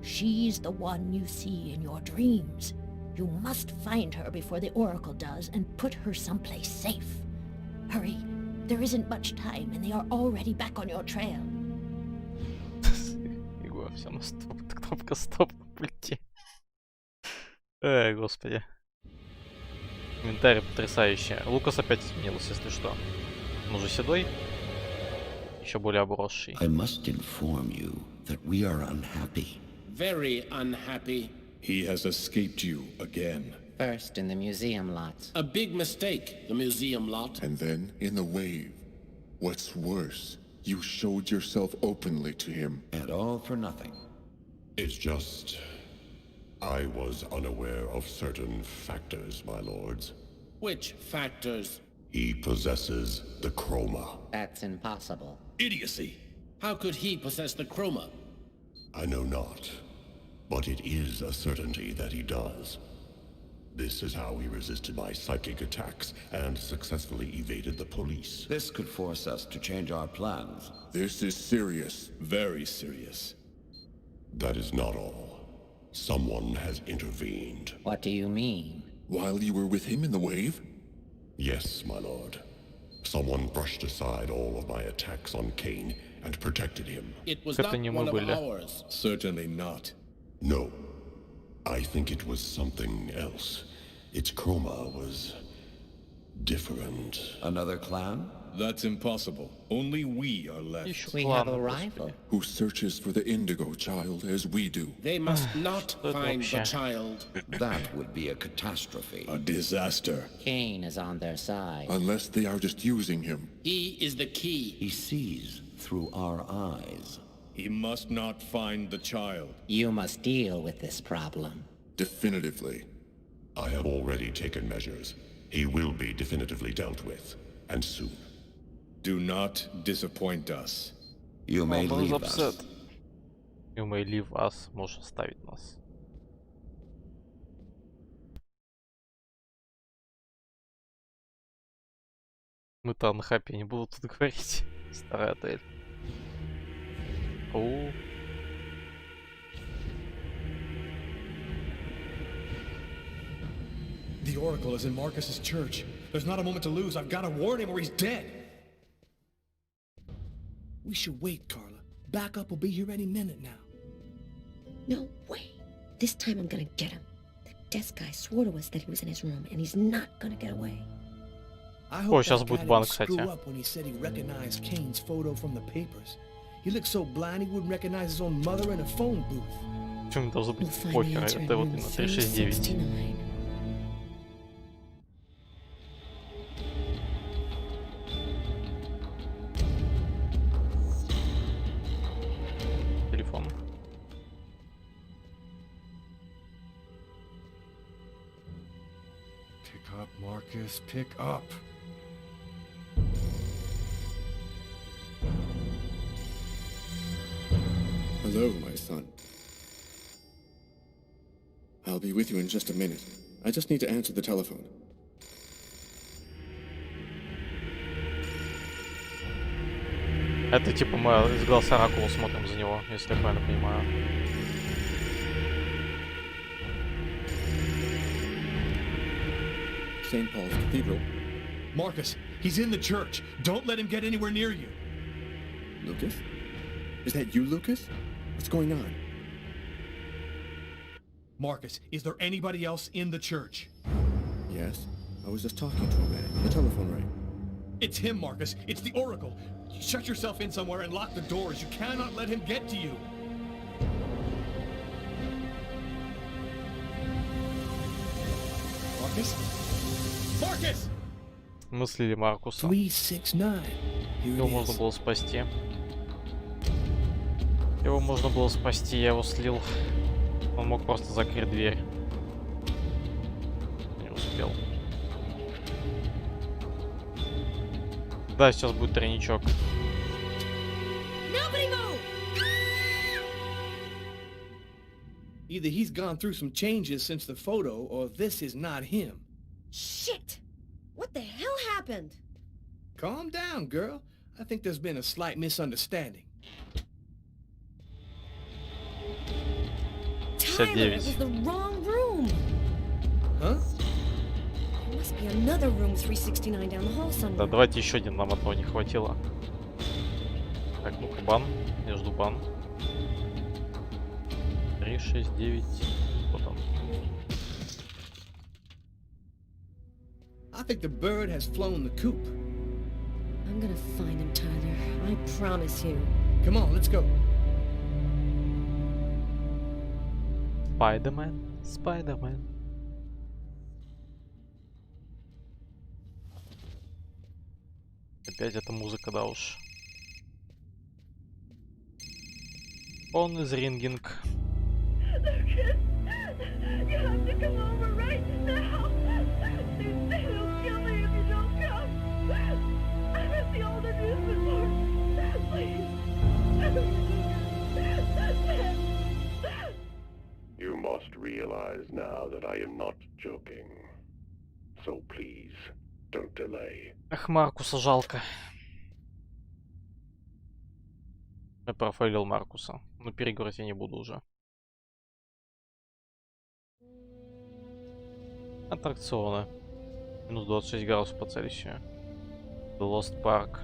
She's the one you see in your dreams. You must find her before the Oracle does and put her someplace safe. Hurry. There isn't much time, and they are already back on your trail. Егор, все на стоп. Кнопка стоп на пульте. Эй, господи. Комментарий потрясающий. Лукас опять изменился, если что. Он уже седой. Еще более обросший. I must inform you that we are unhappy. Very unhappy. He has escaped you again. First in the museum lot. A big mistake, the museum lot. And then in the wave. What's worse, you showed yourself openly to him. And all for nothing. It's just... I was unaware of certain factors, my lords. Which factors? He possesses the chroma. That's impossible. Idiocy! How could he possess the chroma? I know not, but it is a certainty that he does. This is how he resisted my psychic attacks and successfully evaded the police. This could force us to change our plans. This is serious. Very serious. That is not all. Someone has intervened. What do you mean? While you were with him in the wave? Yes, my lord. Someone brushed aside all of my attacks on Kane and protected him. It was not one of ours. Certainly not. No. I think it was something else. Its chroma was... different. Another clan? That's impossible. Only we are left. We have a rival. Who searches for the Indigo child as we do. They must not find the child. That would be a catastrophe. A disaster. Kane is on their side. Unless they are just using him. He is the key. He sees through our eyes. He must not find the child. You must deal with this problem. Definitively. I have already taken measures. He will be definitively dealt with. And soon. Do not disappoint us. You may leave us. You may leave us. Можешь оставить нас. Мы-то на хапе не буду тут говорить. Старый отель. Оу. The Oracle is in Marcus's church. There's not a moment to lose. I've got to warn him or he's dead. We should wait, Carla. Backup will be here any minute now. No way. This time I'm gonna get him. That desk guy swore to us that he was in his room, and he's not gonna get away. О, сейчас будет бан, кстати. Почему должно быть похер? Это вот именно 369. Телефон. Pick up, Marcus, pick up. Hello, my son. I'll be with you in just a minute. I just need to answer the telephone. Это типа мы из глаз оракула смотрим за него, если я правильно понимаю. St. Paul's Cathedral. Marcus, he's in the church. Don't let him get anywhere near you. Lucas? Is that you, Lucas? What's going on? Marcus, is there anybody else in the church? Yes. I was just talking to a man. The telephone rang. It's him, Marcus. It's the Oracle. Shut yourself in somewhere and lock the doors. You cannot let him get to you. Marcus? Marcus! Мы слили Маркуса. 369. Его можно было спасти. Его можно было спасти, я его слил. Он мог просто закрыть дверь. Не успел. Да, сейчас будет тройничок. Either he's gone through some changes since the photo, or this is not him. Shit! What the hell happened? Calm down, girl. I think there's been a slight misunderstanding. Tyler, it was the wrong room. Huh? There must be another room 369 down the hall somewhere. Да, давайте еще один, нам одного не хватило. Так, ну-ка, бан. Я жду бан. 369. Вот он. I think the bird has flown the coop. I'm gonna find him, Tyler. I promise you. Come on, let's go. Spider-Man, Spider-Man. Опять эта музыка, да уж. Он из рингинг. Lucas, you have to come over right now. They will kill me if you don't come. I'm at the old amusement park. Please. You must realize now that I am not joking. So please, don't delay. Эх, Маркуса жалко. Я профейлил Маркуса. Но переиграть я не буду уже. Аттракционы. Минус 26 градусов по Цельсию. The Lost Park.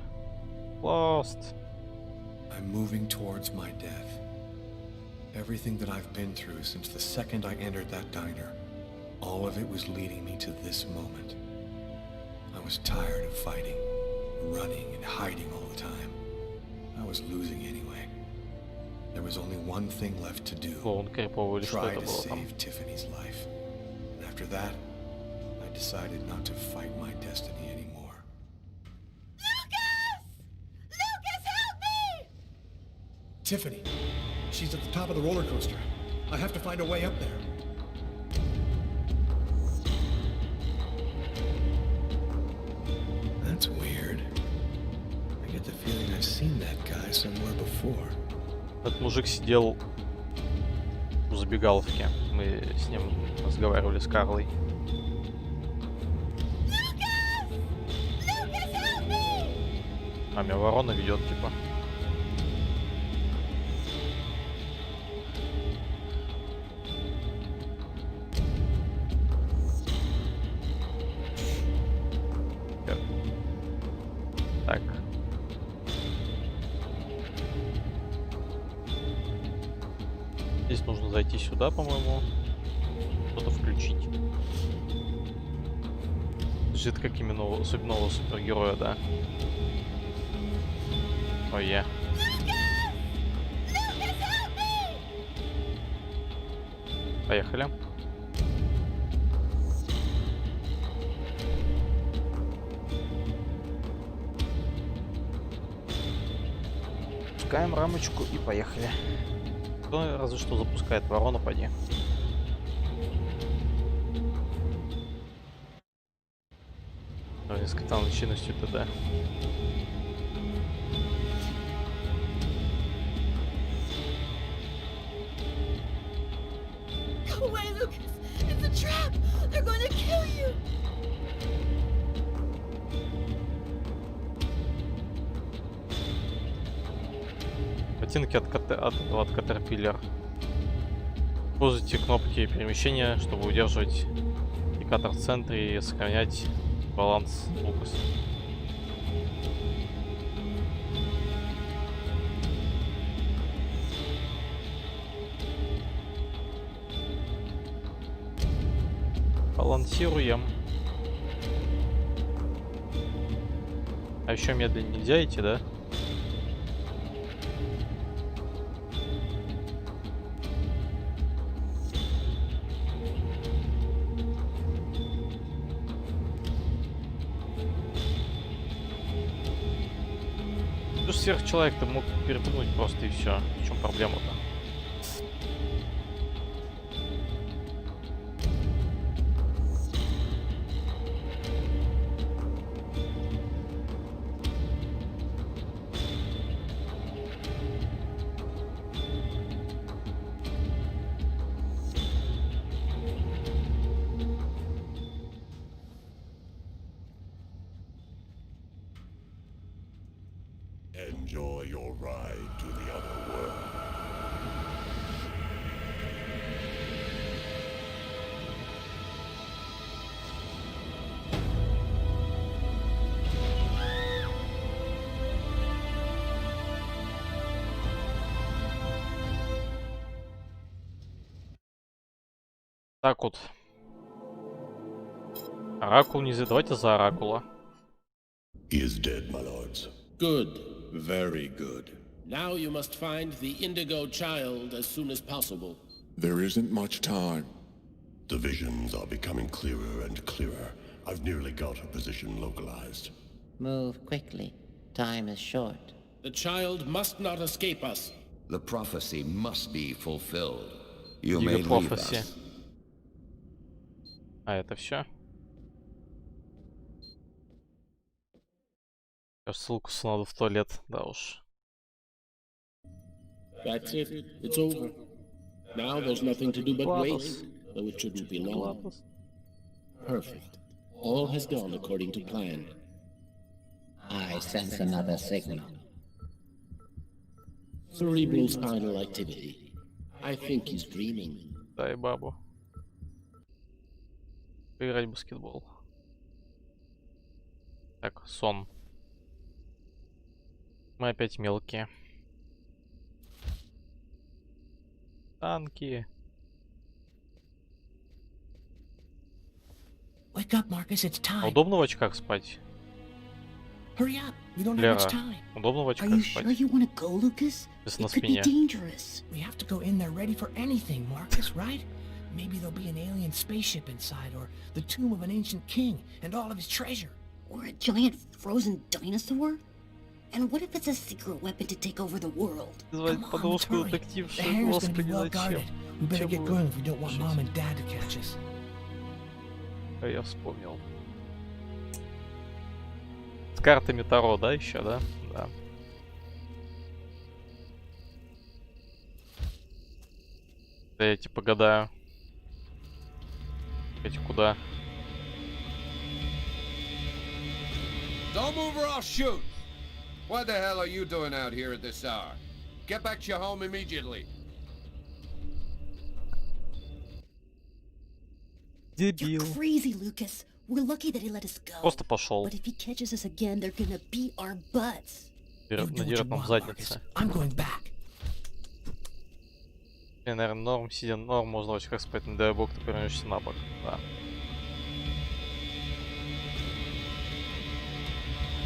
Lost. I'm moving towards my death. Everything that I've been through since the second I entered that diner, all of it was leading me to this moment. I was tired of fighting, running and hiding all the time. I was losing anyway. There was only one thing left to do. Try to save Tiffany's life. And after that, I decided not to fight my destiny anymore. Lucas! Lucas, help me! Tiffany! She's at the top of the roller coaster. I have to find a way up there. That's weird. I get the feeling I've seen that guy somewhere before. Этот мужик сидел в забегаловке. Мы с ним разговаривали с Карлой. А меня ворона ведет, типа. Так. Здесь нужно зайти сюда, по-моему. Что-то включить. Звучит как именно особенного супергероя, да? Ой, я. Поехали. Пускаем рамочку и поехали. Кто разве что запускает ворону, поди. С катаначинностью ТД. Go away, Lucas! It's a trap! They're going to kill you! Ботинки от Caterpillar. Используйте кнопки перемещения, чтобы удерживать индикатор в центре и сохранять баланс фокуса. Балансируем. А еще медленнее нельзя идти, да? Сверхчеловек, ты мог перепрыгнуть просто и все. В чем проблема-то? Enjoy your ride to the other world. Так вот. Оракул не задавайте за Оракула. He is dead, my lords. Good. Very good. Now you must find the Indigo child as soon as possible. There isn't much time. The visions are becoming clearer and clearer. I've nearly got her position localized. Move quickly. Time is short. The child must not escape us. The prophecy must be fulfilled. You may Indigo leave prophecy. us. А это все? Кажется, Лукасу надо в туалет, да уж. That's it. It's over. Now there's nothing to do but wait, though it shouldn't be long. Perfect. All has gone according to plan. I sense another signal. Cerebral spinal activity. I think he's dreaming. Дай бабу. Поиграть в баскетбол. Так, сон. Мы опять мелкие. Танки. Wake up, Marcus, it's time. Удобно в очках спать? Hurry up. We don't have Лера, much time. удобно в Are очках you спать? sure you want to go, Lucas? Без на It could be спине. dangerous. We have to go in there ready for anything, Marcus, right? Maybe there'll be an alien spaceship inside, or the tomb of an ancient king, and all of his treasure. Or a giant frozen dinosaur? And what if it's a secret weapon to take over the world? Звать Come on, let's подушку hurry. The детективша. hangar's gonna be Господи, well зачем? guarded. We better get Зачем going вы if we don't want Mom and Dad to catch us. А я вспомнил. С картами Таро, да, еще, да? Да. Да я типа гадаю. Эти куда? Don't move or I'll shoot! What the hell are you doing out here at this hour? Get back to your home immediately. Дебил. You're crazy, Lucas. We're lucky that he let us go. Просто пошел. But if he catches us again, they're gonna beat our butts. Надерет нам задницы. I'm going back. Наверное, норм, сидя норм, можно в очках спать, не дай бог, ты повернешься на бок. Да.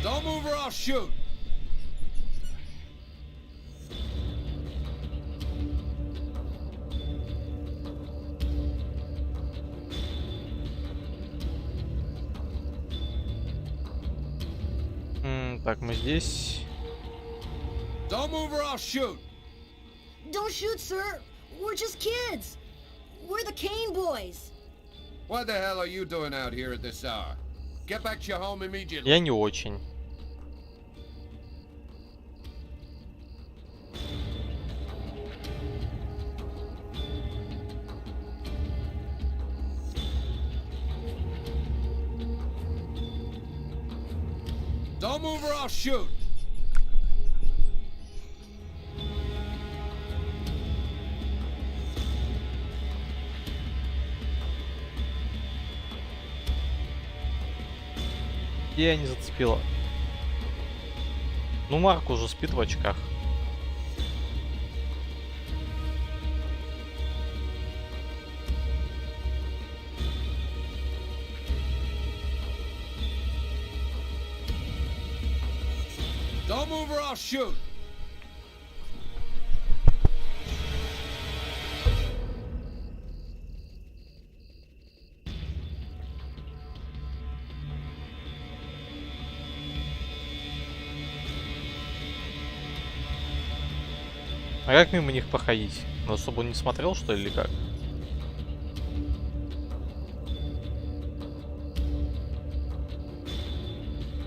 Don't move or I'll shoot. Так, мы здесь. Don't move or I'll shoot. Don't shoot, sir. We're just kids. We're the Kane boys. What the hell are you doing out here at this hour? Get back to your home immediately. Я не очень. Don't move or I'll shoot. Я не зацепила. Ну, Марк уже спит в очках. Don't move or I'll shoot. А как мимо них проходить? Ну, чтобы он не смотрел, что ли, или как?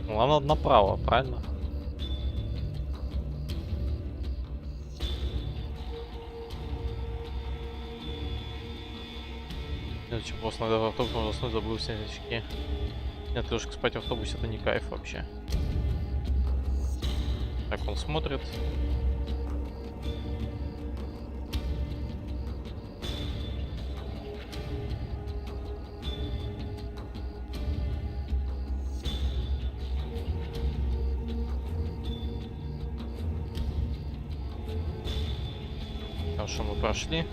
Ну, ладно, направо, правильно? Зачем просто надо в автобус заснуть, забыл снять очки. Нет, лёжка спать в автобусе — это не кайф вообще. Так, он смотрит. Хорошо, мы прошли.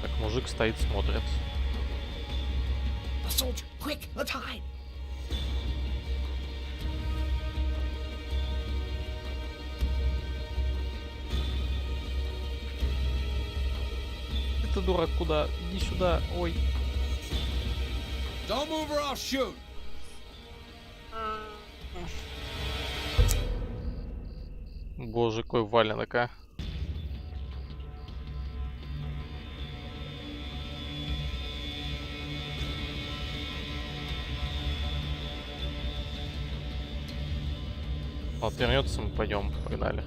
Так, мужик стоит, смотрит. A soldier, quick, let's hide. Ты дурак, куда? Иди сюда. Ой. Don't move or I'll shoot. Боже, какой валенок, а. Вот вернется, мы пойдем, погнали.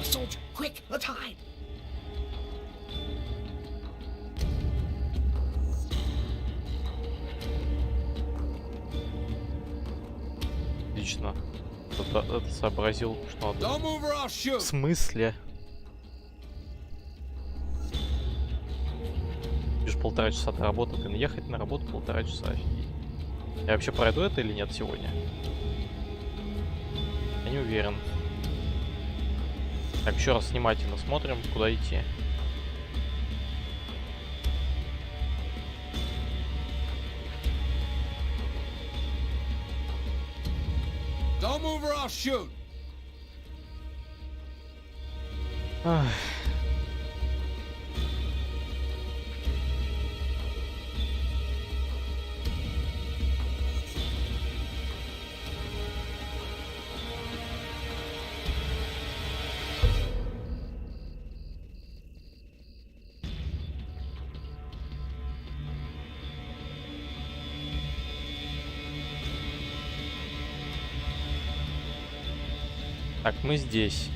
A soldier, quick, let's hide. Отлично. Это сообразил, что надо. Don't move or I'll shoot. В смысле? Лишь 1,5 часа до работы, блин, ехать на работу 1,5 часа, офигеть. Я вообще пройду это или нет сегодня? Я не уверен. Так, еще раз внимательно смотрим, куда идти. Don't move or I'll shoot. Ах. Так, мы здесь.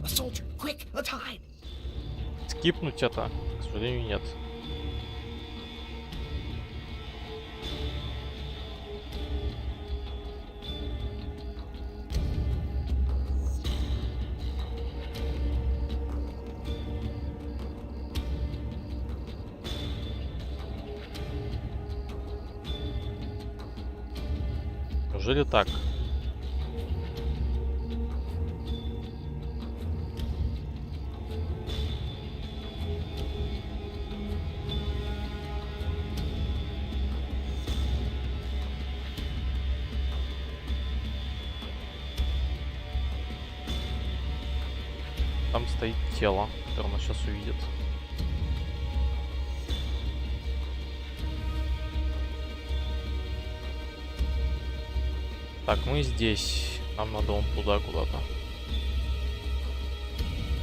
A soldier, quick, let's hide. Скипнуть это, к сожалению, нет. Неужели так? Там стоит тело, которое она сейчас увидит. Так, мы здесь. Нам надо вон туда куда-то.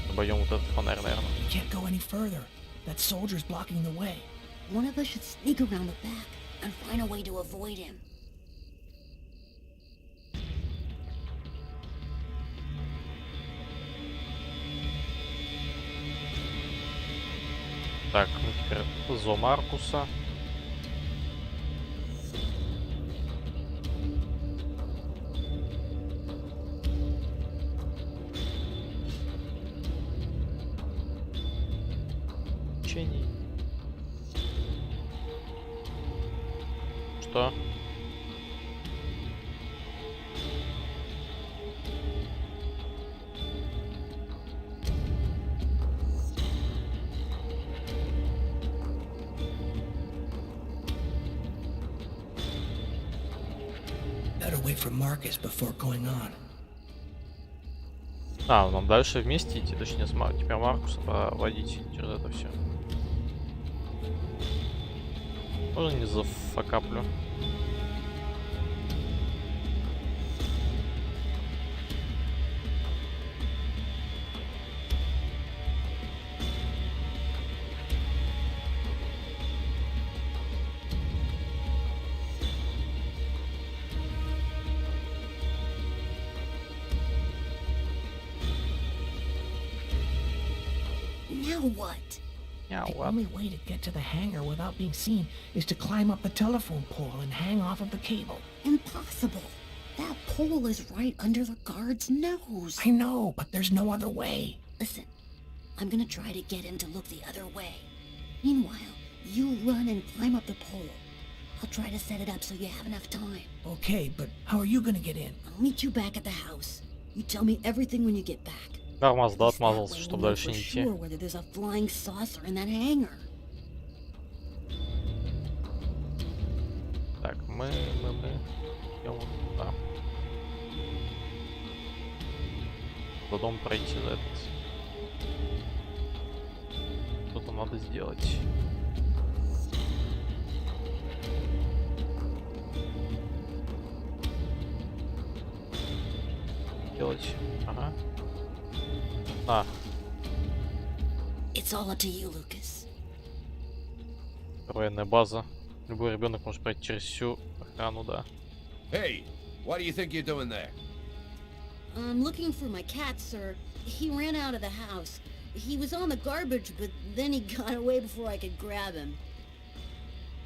Обойдем вот этот фонарь, наверное. Can't go any further. That soldier's blocking the way. One of us should sneak around the back and find a way to avoid him. Так, мы теперь за Маркуса. Учений. Что? Better wait for Marcus before going on. А, нам дальше вместе идти, точнее, теперь Маркуса проводить через это все. Можно не зафакаплю. Now what? The only way to get to the hangar without being seen is to climb up the telephone pole and hang off of the cable. Impossible. That pole is right under the guard's nose. I know, but there's no other way. Listen, I'm gonna try to get him to look the other way. Meanwhile, you run and climb up the pole. I'll try to set it up so you have enough time. Okay, but how are you gonna get in? I'll meet you back at the house. You tell me everything when you get back. Тормоз, да, отмазался, чтобы дальше не идти. Sure whether there's a flying saucer in that hangar. Так, мы идем вот туда. За дом пройти за этот. Что-то надо сделать. Делать. Ага. А. It's all up to you, Lucas. Военная база. Любой ребенок может пройти через всю охрану, да. Hey, what do you think you're doing there? I'm looking for my cat, sir. He ran out of the house. He was on the garbage, but then he got away before I could grab him.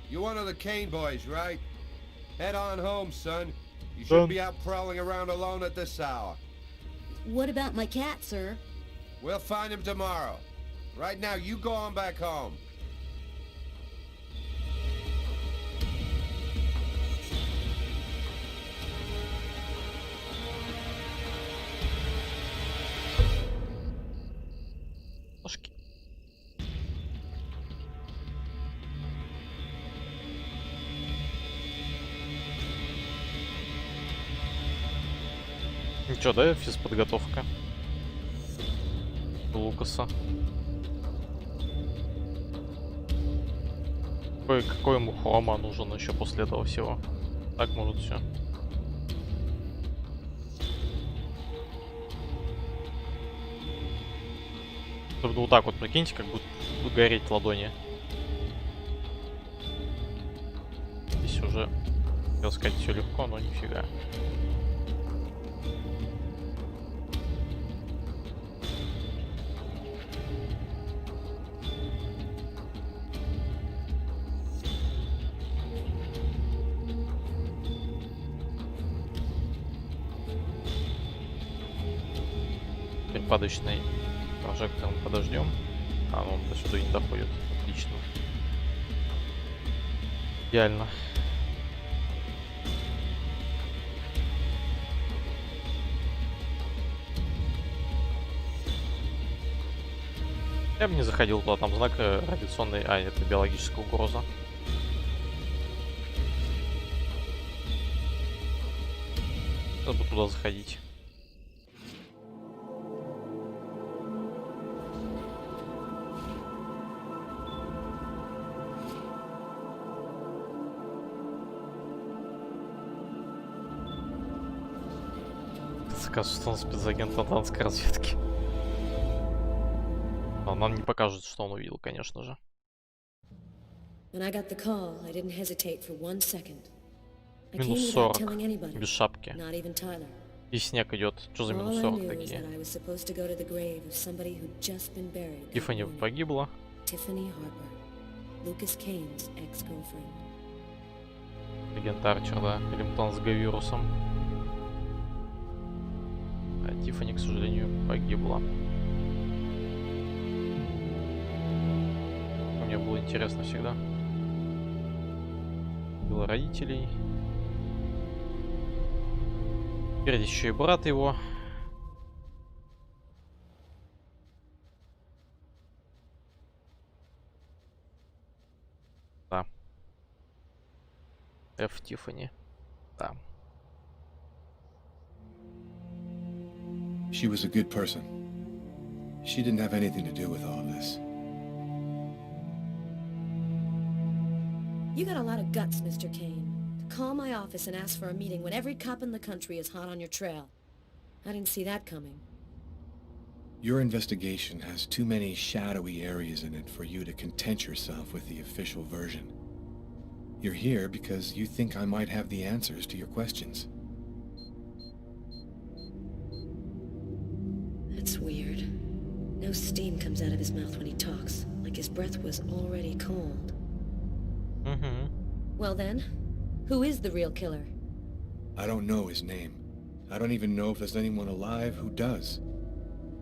You're one of the Kane boys, right? Head on home, son. You shouldn't be out prowling around alone at this hour. What about my cat, sir? We'll find him tomorrow. Right now, you go on back home. Ничего, да, физподготовка Лукаса. Какой ему хрома нужен еще после этого всего? Так может все. Особенно вот так вот, прикиньте, как будут гореть ладони. Здесь уже, хотел сказать, все легко, но нифига. Падочный прожектор подождем. А, ну он до сюда и не доходит. Отлично. Идеально. Я бы не заходил туда, там знак радиационной... А, это биологическая угроза. Надо бы туда заходить. Оказывается, что он спецагент атлантской разведки. Но нам не покажут, что он увидел, конечно же. Минус 40. Без шапки. И снег идет. Что за минус 40 такие? Тиффани погибла. Агент Арчер, да. Или мутант с Г-вирусом. А Тиффани, к сожалению, погибла. Мне было интересно всегда. Было родителей. Теперь здесь еще и брат его. Да. Ф. Тиффани. Да. She was a good person. She didn't have anything to do with all of this. You got a lot of guts, Mr. Kane. To call my office and ask for a meeting when every cop in the country is hot on your trail. I didn't see that coming. Your investigation has too many shadowy areas in it for you to content yourself with the official version. You're here because you think I might have the answers to your questions. That's weird. No steam comes out of his mouth when he talks, like his breath was already cold. Mm-hmm. Well then, who is the real killer? I don't know his name. I don't even know if there's anyone alive who does.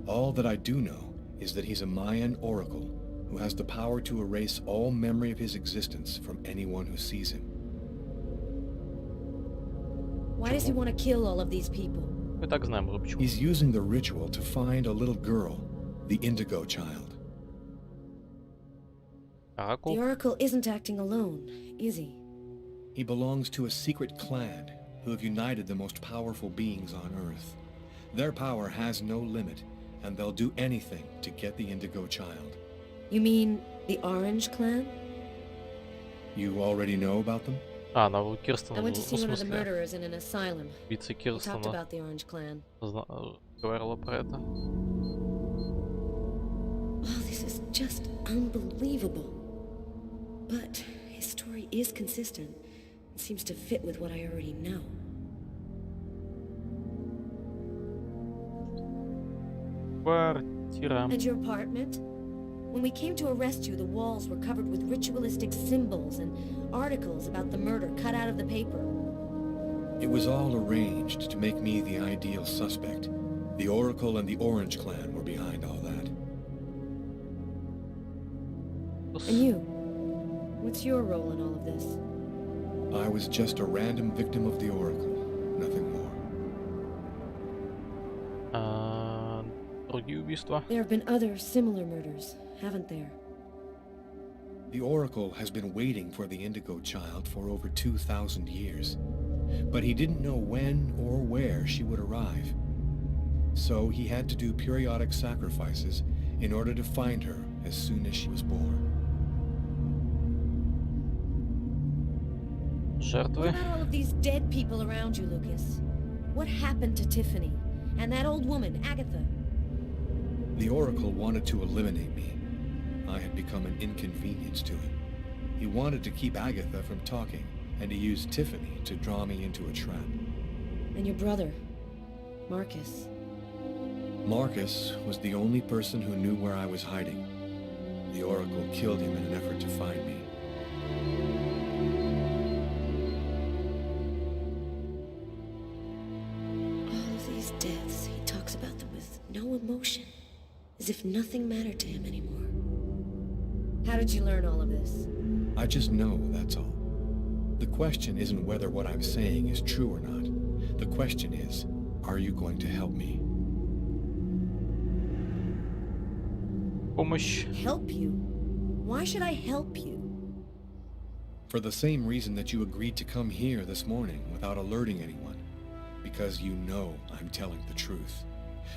All that I do know is that he's a Mayan oracle who has the power to erase all memory of his existence from anyone who sees him. Why does he want to kill all of these people? Мы так знаем уже почему. He's using the ritual to find a little girl, the Indigo child. Oracle? The Oracle isn't acting alone, is he? He belongs to a secret clan who have united the most powerful beings on Earth. Their power has no limit, and they'll do anything to get the Indigo child. You mean the Orange Clan? You already know about them? А, ну Кирстен, I went to see в one of the смысле, murderers in an asylum. убийца He talked Кирстена about the Orange Clan. говорила про это. Oh, this is just unbelievable. But his story is consistent. It seems to fit with what I already know. Квартира. And your apartment? When we came to arrest you, the walls were covered with ritualistic symbols and articles about the murder cut out of the paper. It was all arranged to make me the ideal suspect. The Oracle and the Orange Clan were behind all that. And you? What's your role in all of this? I was just a random victim of the Oracle, nothing more. Другие убийства. There have been other similar murders, haven't there? The Oracle has been waiting for the Indigo child for over 2,000 years. But he didn't know when or where she would arrive. So he had to do periodic sacrifices in order to find her as soon as she was born. Жертвы. What about all of these dead people around you, Lucas? What happened to Tiffany? And that old woman, Agatha? The Oracle wanted to eliminate me. I had become an inconvenience to him. He wanted to keep Agatha from talking, and he used Tiffany to draw me into a trap. And your brother, Marcus? Marcus was the only person who knew where I was hiding. The Oracle killed him in an effort to find me. All of these deaths, he talks about them with no emotion, as if nothing mattered to him anymore. How did you learn all of this? I just know, that's all. The question isn't whether what I'm saying is true or not. The question is, are you going to help me? помощь. Help you? Why should I help you? For the same reason that you agreed to come here this morning without alerting anyone. Because you know I'm telling the truth.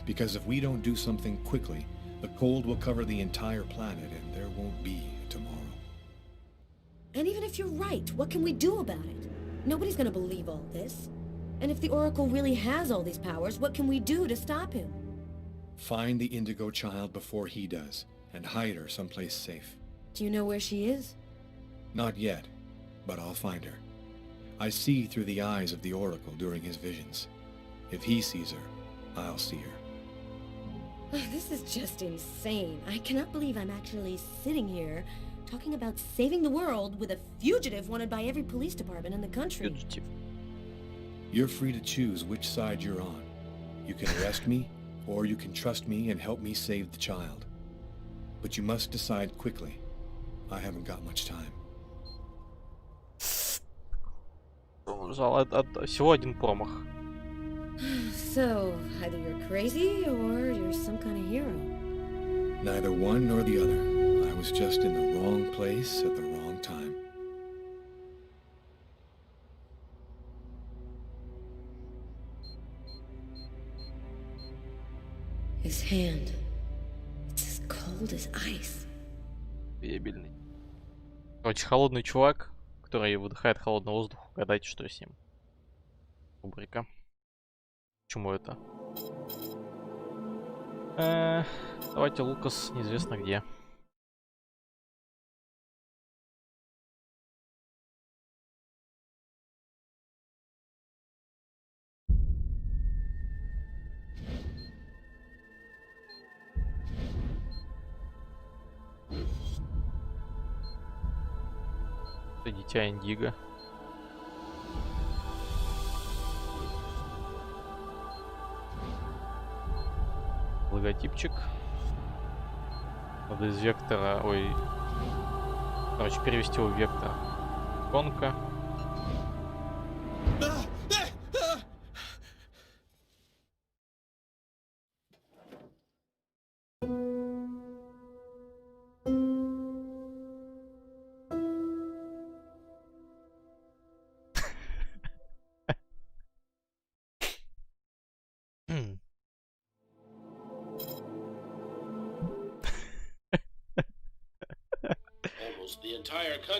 Because if we don't do something quickly, the cold will cover the entire planet and there won't be a tomorrow. And even if you're right, what can we do about it? Nobody's gonna believe all this. And if the Oracle really has all these powers, what can we do to stop him? Find the Indigo child before he does, and hide her someplace safe. Do you know where she is? Not yet, but I'll find her. I see through the eyes of the Oracle during his visions. If he sees her, I'll see her. This is just insane. I cannot believe I'm actually sitting here talking about saving the world with a fugitive wanted by every police department in the country. Fugitive. You're free to choose which side you're on. You can arrest me, or you can trust me and help me save the child. But you must decide quickly. I haven't got much time. Жал, всего один промах. So, either you're crazy, or you're some kind of hero. Neither one nor the other. I was just in the wrong place at the wrong time. His hand. It's as cold as ice. Ебельный. Короче, холодный чувак, который выдыхает холодный воздух. Угадайте, что с ним. Рубрика. Почему это? Давайте Лукас неизвестно где. Это дитя Индиго. Логотипчик. Надо из вектора, короче, перевести его в вектор. Иконка.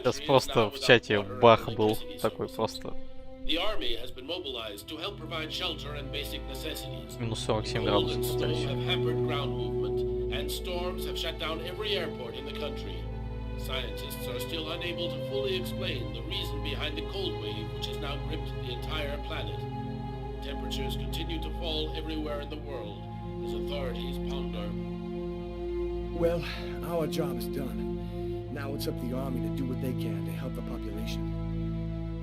Сейчас просто в чате бах был такой просто. Минус 47 градусов. Scientists are still unable to fully explain the reason behind the cold wave which has now gripped the entire planet. Temperatures continue to fall everywhere in the world as authorities ponder. Well, our job is done. Now it's up to the army to do what they can to help the population.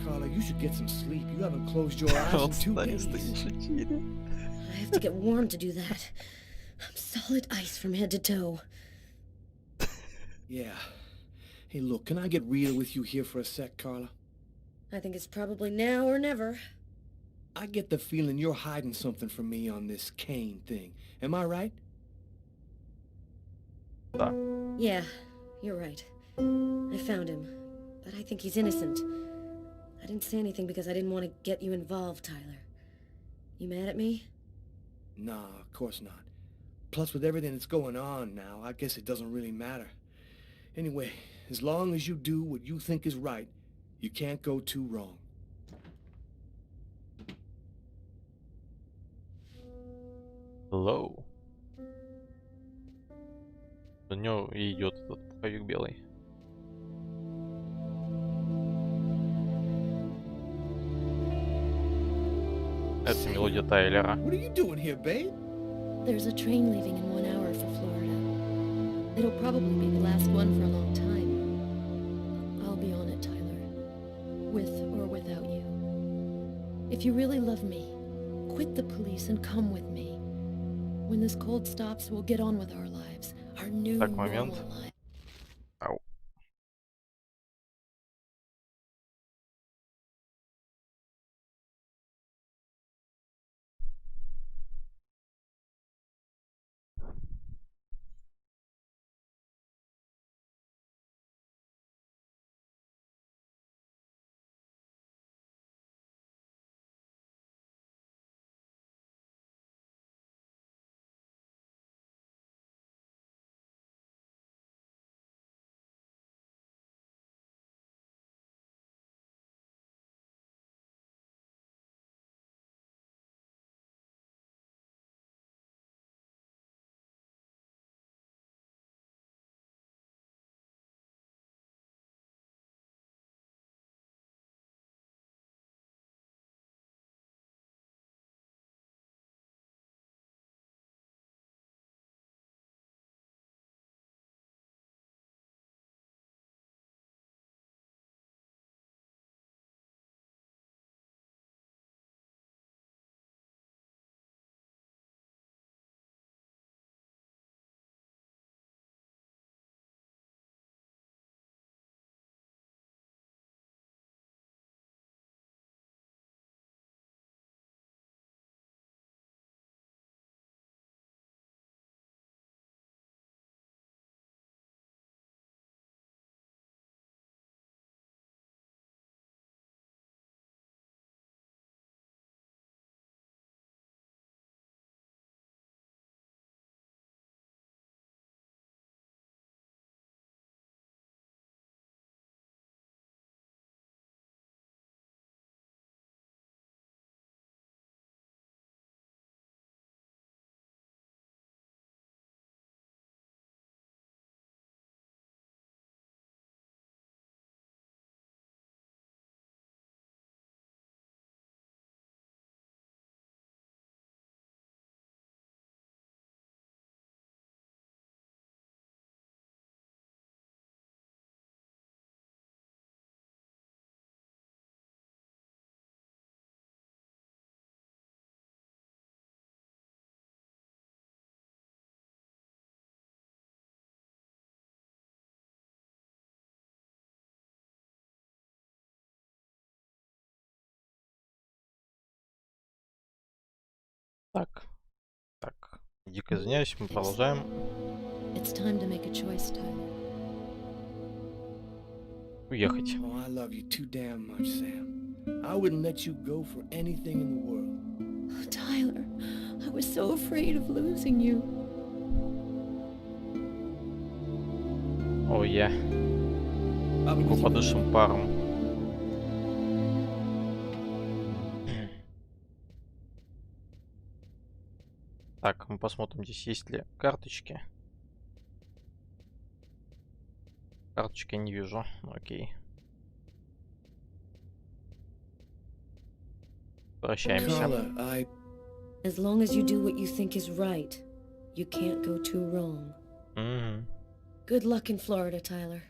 Carla, you should get some sleep. You haven't closed your eyes in 2 days. I have to get warm to do that. I'm solid ice from head to toe. Yeah. Hey, look, can I get real with you here for a sec, Carla? I think it's probably now or never. I get the feeling you're hiding something from me on this Kane thing. Am I right? Yeah, you're right. I found him, but I think he's innocent. I didn't say anything because I didn't want to get you involved, Tyler. You mad at me? Nah, of course not. Plus, with everything that's going on now, I guess it doesn't really matter. Anyway, as long as you do what you think is right, you can't go too wrong. Hello. За него и идет этот пуховик белый. Это мелодия Тайлера. What are you doing here, babe? There's a train leaving in 1 hour for Florida. It'll probably be the last one for a long time. I'll be on it, Tyler. With or without you. If you really love me, quit the police and come with me. When this cold stops, we'll get on with our lives. Our new normal life. Ау. Так. Так. Дико извиняюсь, мы продолжаем. It's time to make a choice, Tyler. Уехать. Oh, I love you too damn much, Sam. I wouldn't let you go for anything in the world. Oh, Tyler, I was so afraid of losing you. О, я. Подышим паром. Так, мы посмотрим, здесь есть ли карточки. Карточки я не вижу. Окей. Прощаемся. As long as you do what you think is right, you can't go too wrong. Good luck in Florida, Tyler.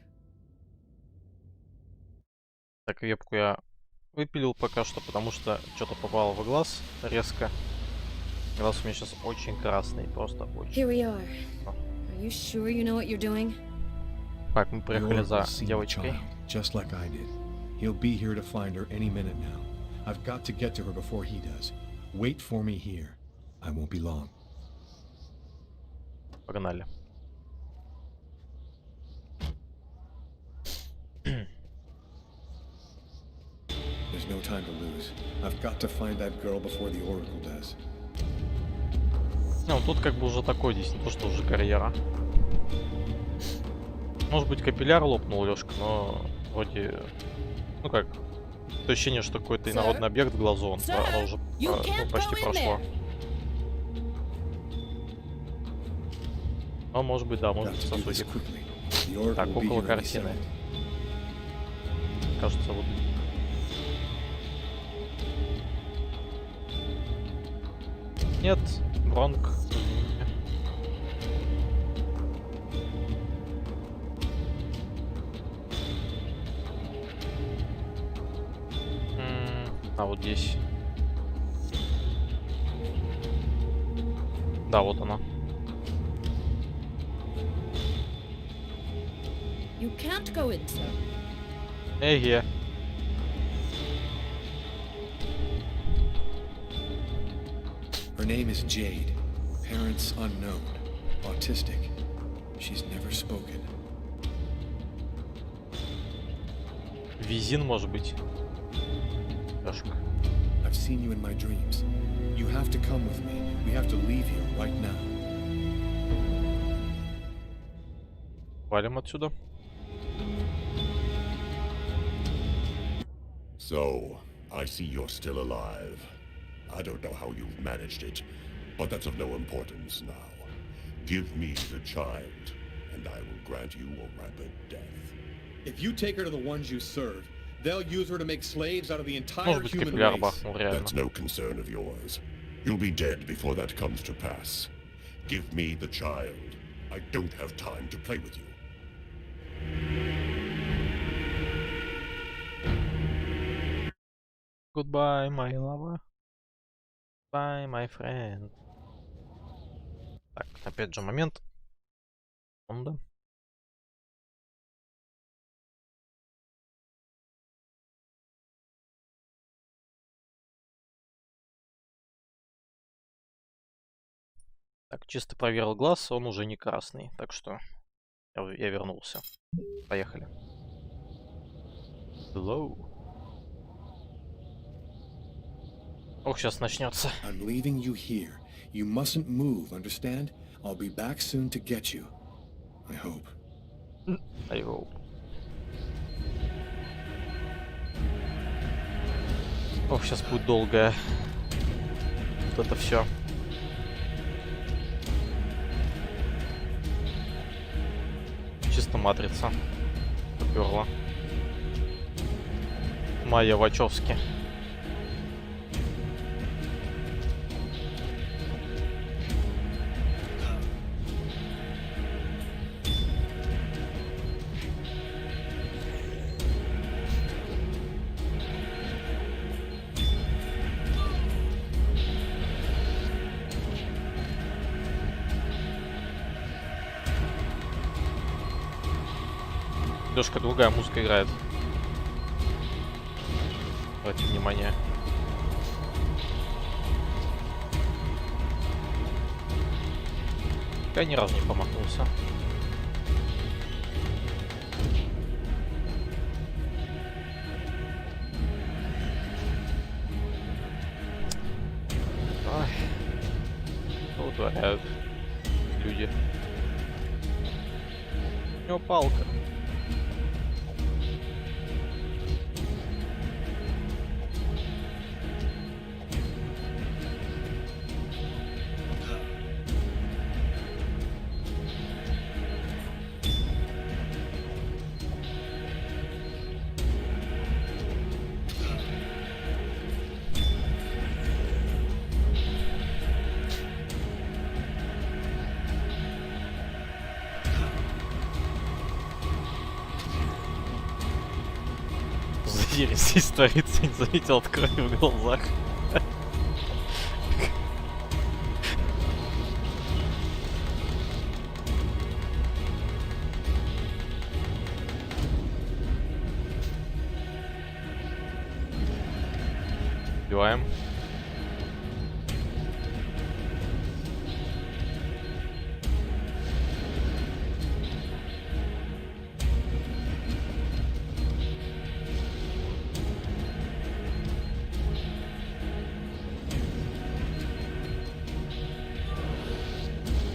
Так, вебку я выпилил пока что, потому что что-то попало в глаз резко. Глаз у меня сейчас очень красный, просто очень. Here we are. Are you sure you know what you're doing? Так, мы приехали за девочкой. Just like I did. He'll be here to find her any minute now. I've got to get to her before he does. Wait for me here. I won't be long. Погнали. There's no time to lose. I've got to find that girl before the Oracle does. Ну, тут как бы уже такой здесь, не то что уже карьера. Может быть, капилляр лопнул, Лёшка, но вроде... Ну как, ощущение, что какой-то инородный объект в глазу, оно уже почти прошло. Но может быть, да, может быть, сосудик. Так, около картины. Кажется, вот... Нет, Бронк. А вот здесь. Да, вот она. You can't go in, sir. Эге. Her name is Jade. Parents unknown. Autistic. She's never spoken. Визин, может быть. Лёшка. I've seen you in my dreams. You have to come with me. We have to leave here right now. Валим отсюда. So, I see you're still alive. I don't know how you've managed it, but that's of no importance now. Give me the child, and I will grant you a rapid death. If you take her to the ones you serve, they'll use her to make slaves out of the entire human race. That's no concern of yours. You'll be dead before that comes to pass. Give me the child. I don't have time to play with you. Goodbye, my lover. Bye, my friend. Так, опять же момент. Секунда. Так, чисто проверил глаз, он уже не красный, так что я вернулся. Поехали. Hello. Ох, сейчас начнется. I'm leaving you here. You mustn't move, understand? I'll be back soon to get you. I hope. I hope. Ох, сейчас будет долгое. Вот это все. Чисто матрица. Поперла. Майя Вачовски. Лёшка, другая музыка играет. Обратите внимание. Я ни разу не промахнулся. Ай. Что вытворяют люди? У него палка. Здесь творится, не заметил от крови в глазах. Убиваем.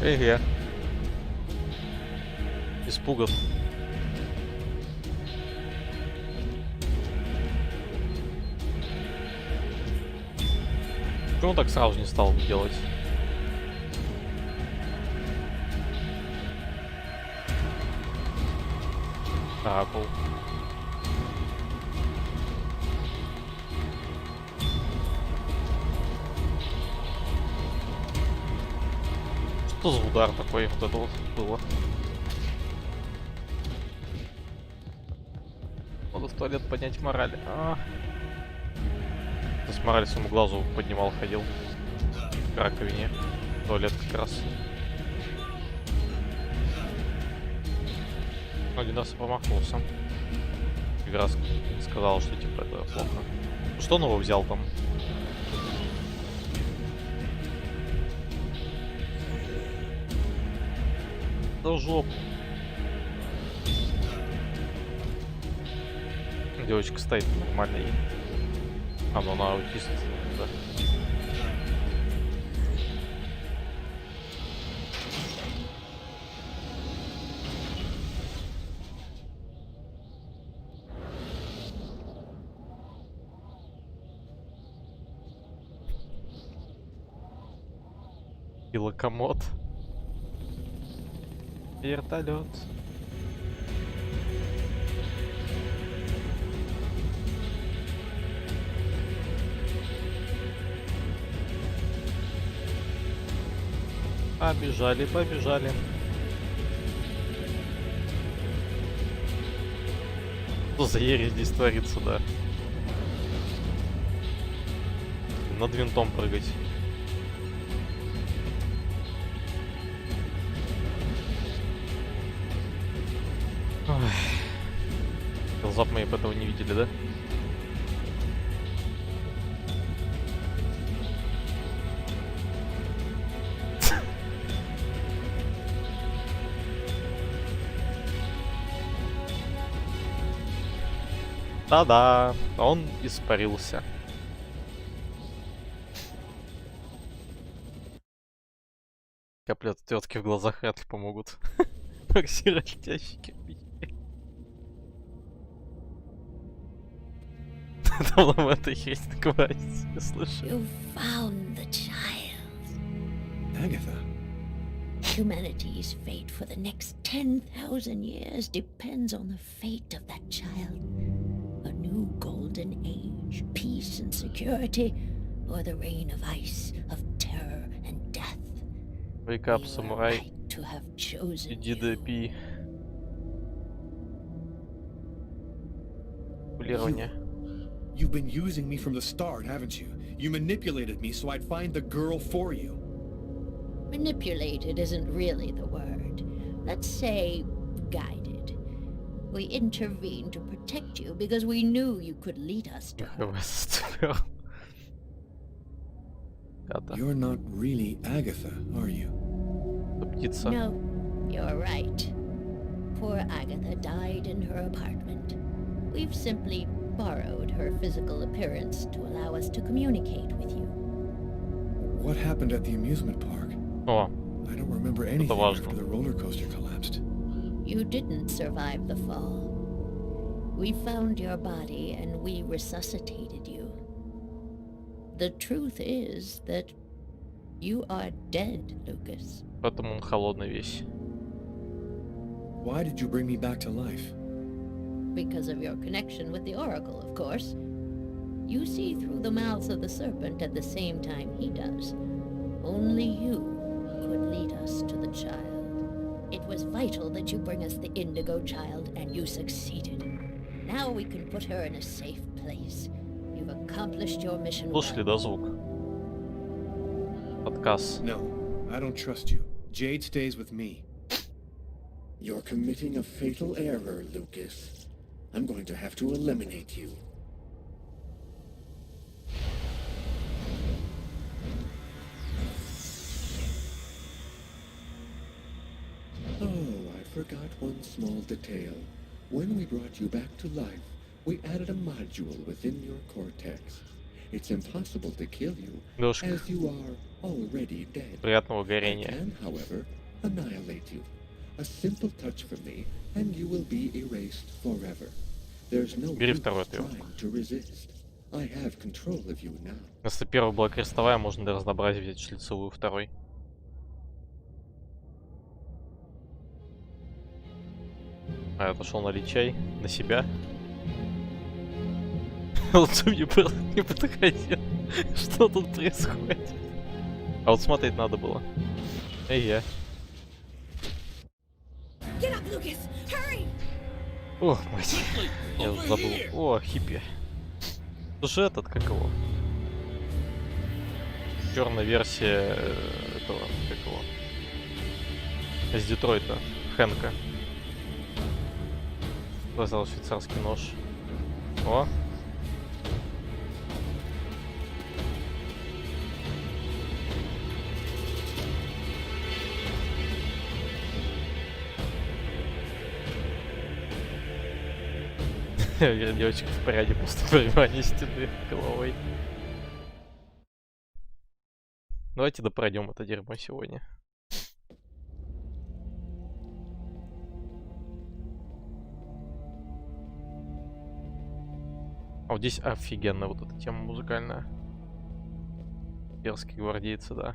Эге. Испугов. Почему он так сразу не стал делать? Оракул. Что за удар такой вот это вот было? Надо в туалет поднять мораль. С мораль своему глазу поднимал, ходил. К раковине. Туалет как раз. Один раз промахнулся. Как раз сказал, что типа это плохо. Что он его взял там? Да в жопу. Девочка стоит нормально и... А, ну она аутист, да. И локомот. Вертолет. Побежали, побежали. Что за ересь здесь творится, да? Над винтом прыгать. Глаза мои этого не видели, да? Да-да, он испарился. Капли от тетки в глазах вряд ли помогут. Фоксировать летящие кирпичи. Там в этой есть такая, я слышу. You found the child. Agatha. Humanity's fate for the next 10,000 years depends on the fate of that child. A new golden age, peace and security, or the reign of ice, of terror and death. Wake up, samurai. To have chosen Иди допи. Пулирование. You've been using me from the start, haven't you? You manipulated me so I'd find the girl for you. Manipulated isn't really the word. Let's say guided. We intervened to protect you because we knew you could lead us to her. You're not really Agatha, are you? птица. No, you're right. Poor Agatha died in her apartment. We've simply borrowed her physical appearance to allow us to communicate with you. What happened at the amusement park? О, I don't remember anything важно. after the roller coaster collapsed. You didn't survive the fall. We found your body and we resuscitated you. The truth is that you are dead, Lucas. Поэтому он холодный весь. Why did you bring me back to life? Because of your connection with the Oracle, of course. You see through the mouths of the serpent at the same time he does. Only you could lead us to the child. It was vital that you bring us the Indigo child, and you succeeded. Now we can put her in a safe place. You've accomplished your mission well. Слышали, да, звук? Отказ. No, I don't trust you. Jade stays with me. You're committing a fatal error, Lucas. I'm going to have to eliminate you. Oh, I forgot one small detail. When we brought you back to life, we added a module within your cortex. It's impossible to kill you, Душка. as you are already dead. Приятного I горения. can, however, annihilate you. A simple touch from me, and you will be erased forever. There's no Бери use второй трёх. trying to resist. I have control of you now. Если первая была крестовая, можно для разнообразия взять шлицевую второй. А я пошел налить чай на себя. Лучше мне просто не подходил. Что тут происходит? А вот смотреть надо было. Эй, я. Get up, Lucas! Hurry! Ох, мать. Я уже забыл. О, хиппи. Слушай, этот, как его? Черная версия этого, как его? Из Детройта. Хэнка. Глазал швейцарский нож. О! Девочка в порядке после пробивания стены головой. Давайте допройдем это дерьмо сегодня. А вот здесь офигенная вот эта тема музыкальная. Дерзкие гвардейцы, да.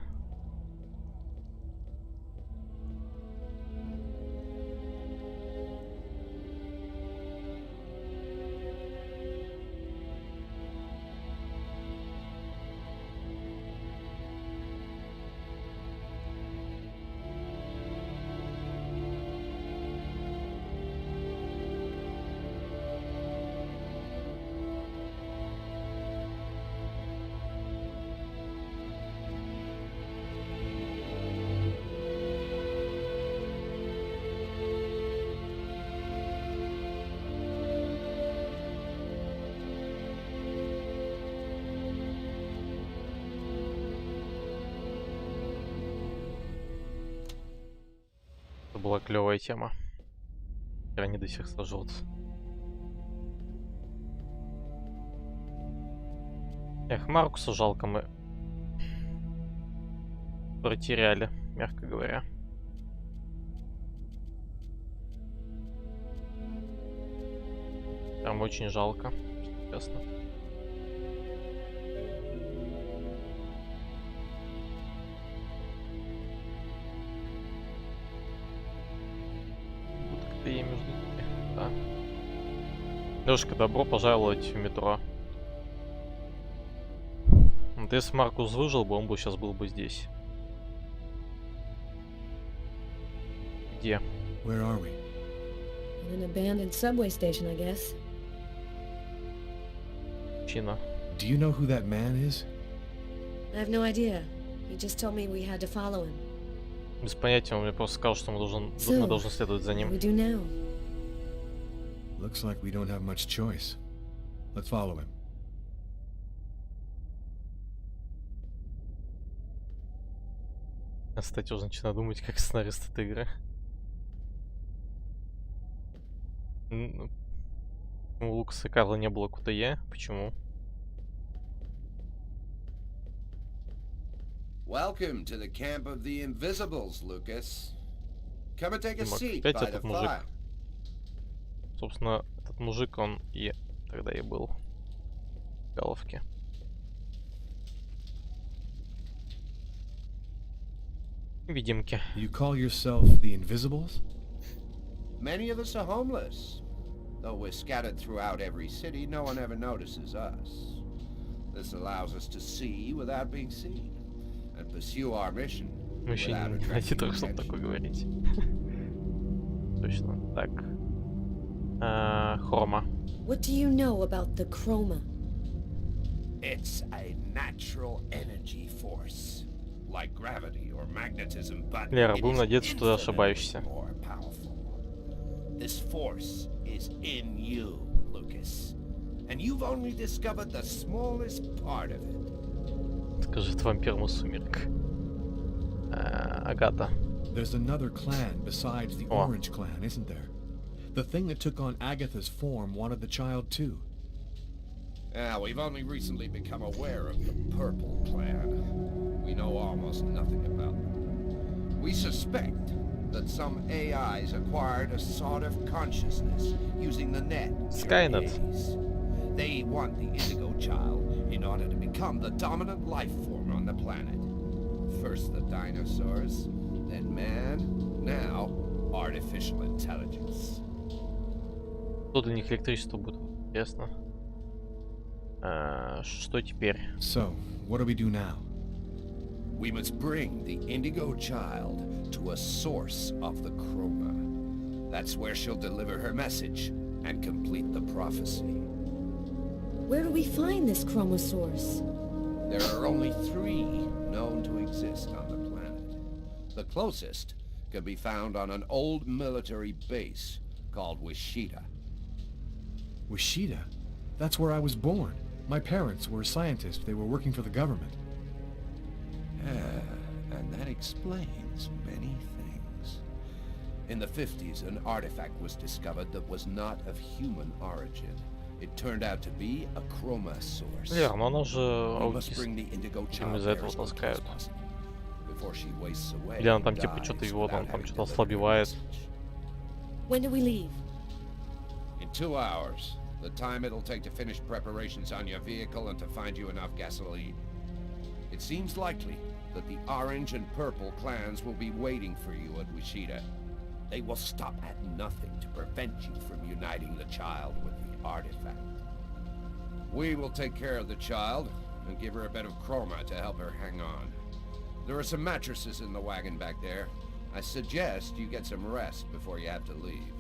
Это была клевая тема. Они до сих сложатся. Эх, Маркуса жалко, мы потеряли, мягко говоря. Прям очень жалко, честно. И между ними, да. Девушка, добро пожаловать в метро. Вот если Маркус выжил бы, он бы сейчас был бы здесь. Где? Where are we? An abandoned subway station, I guess. Чина. Do you know who that man is? I have no idea. He just told me we had to follow him. Без понятия, он мне просто сказал, что мы должны следовать за ним. What do we do now? Looks like we don't have much choice. Let's follow him. Кстати, уже начинаю думать, как сценарист этой игры. У Лукаса и Карла не было QTE. Почему? Welcome to the camp of the Invisibles, Lucas. Come and take a Димок, seat опять by the этот мужик. fire. Собственно, этот мужик, он и тогда и был в головке. Видимки. You call yourself the Invisibles? Many of us are homeless. Though we're scattered throughout every city, no one ever notices us. This allows us to see without being seen, and pursue our mission Вообще without не найти attracting только, чтобы attention. такое говорить. Точно. Так. Хрома. What do you know about the chroma? It's a natural energy force, like gravity or magnetism, but Лера, it будем is надеяться, что ты infinitely ошибаешься. more powerful. This force is in you, Lucas, and you've only discovered the smallest part of it. Скажи, это вампир из сумерек. Агата. There's another clan besides the О. Orange clan, isn't there? The thing that took on Agatha's form wanted the child too. We've only recently become aware of the Purple Clan. We know almost nothing about them. We suspect that some AIs acquired a sort of consciousness using the net. Skynet. They want the Indigo child in order to become the dominant life form on the planet. First the dinosaurs, then man, now artificial intelligence. Что для них электричество будет? Интересно. Что теперь? So, what do we do now? We must bring the Indigo child to a source of the chroma. That's where she'll deliver her message and complete the prophecy. Where do we find this chroma source? There are only 3 known to exist on the planet. The closest can be found on an old military base called Wishida. Wishida? That's where I was born. My parents were scientists. They were working for the government. And that explains many things. In the 50s, an artifact was discovered that was not of human origin. It turned out to be a chroma source. Лера, но она же We must аутист. bring the Indigo Им child из-за there этого as quickly as таскают. possible, before she wastes away Или она and там типа что-то dies его without там having что-то delivered her ослабевает. message. When do we leave? In 2 hours, the time it'll take to finish preparations on your vehicle and to find you enough gasoline. It seems likely that the Orange and Purple clans will be waiting for you at Wishida. They will stop at nothing to prevent you from uniting the child with the artifact. We will take care of the child and give her a bit of chroma to help her hang on. There are some mattresses in the wagon back there. I suggest you get some rest before you have to leave.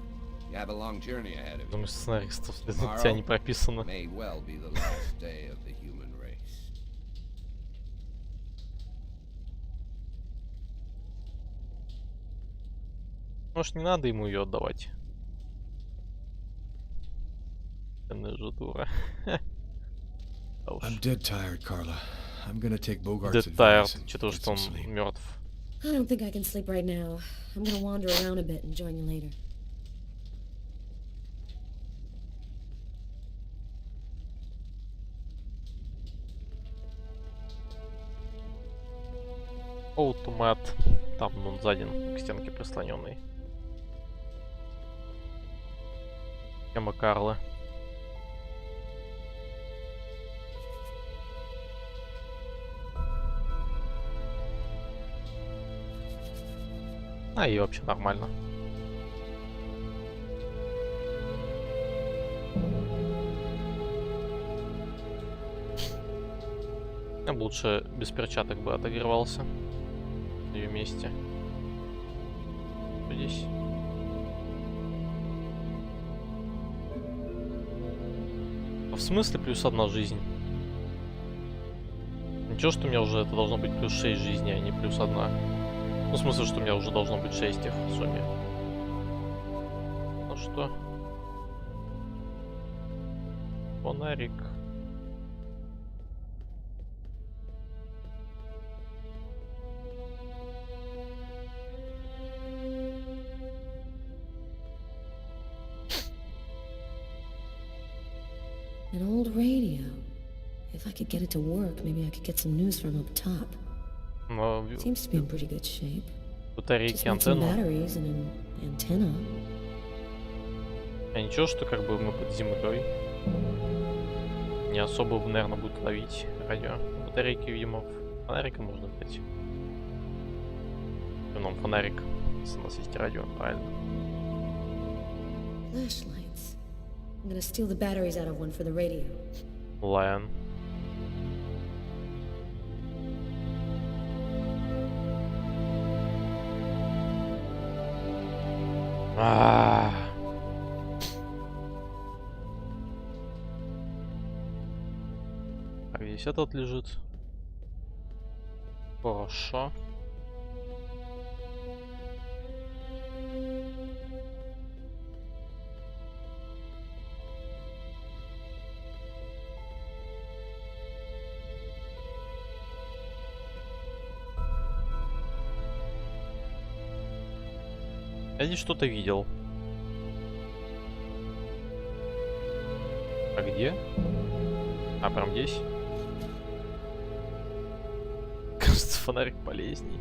You have a long journey ahead of you. Думаю, сценаристов для тебя не прописано. May well be the last day of the human race. Может, не надо ему ее отдавать? Бедная же дура. Да уж. I'm dead tired, Carla. I'm gonna take Bogart's Dead advice tired. and Что-то, get что он some sleep. мертв. I don't think I can sleep right now. I'm gonna wander around a bit and join you later. Automat. Там он сзади к стенке прислоненный. Тема Карлы. И вообще нормально. Я бы лучше без перчаток бы отогревался в ее месте. Что здесь? В смысле плюс 1 жизнь? Ничего, что у меня уже это должно быть плюс 6 жизней, а не плюс 1. Ну, в смысле, что у меня уже должно быть 6 их в сумме. Ну что? Фонарик. An old radio. If I could get it to work, maybe I could get some news from up top. Но Seems to be in pretty good shape. батарейки, Just need some антенну. batteries and an antenna. А ничего, что как бы мы под землей. Не особо, наверное, будет ловить радио. Батарейки, видимо, фонариком можно взять. Ну, фонарик, если у нас есть радио, правильно. Flashlights. I'm gonna steal the batteries out of one for the radio. Lion. Так, здесь этот лежит. Хорошо. Я здесь что-то видел. А где? А, прям здесь? Кажется, фонарик полезней.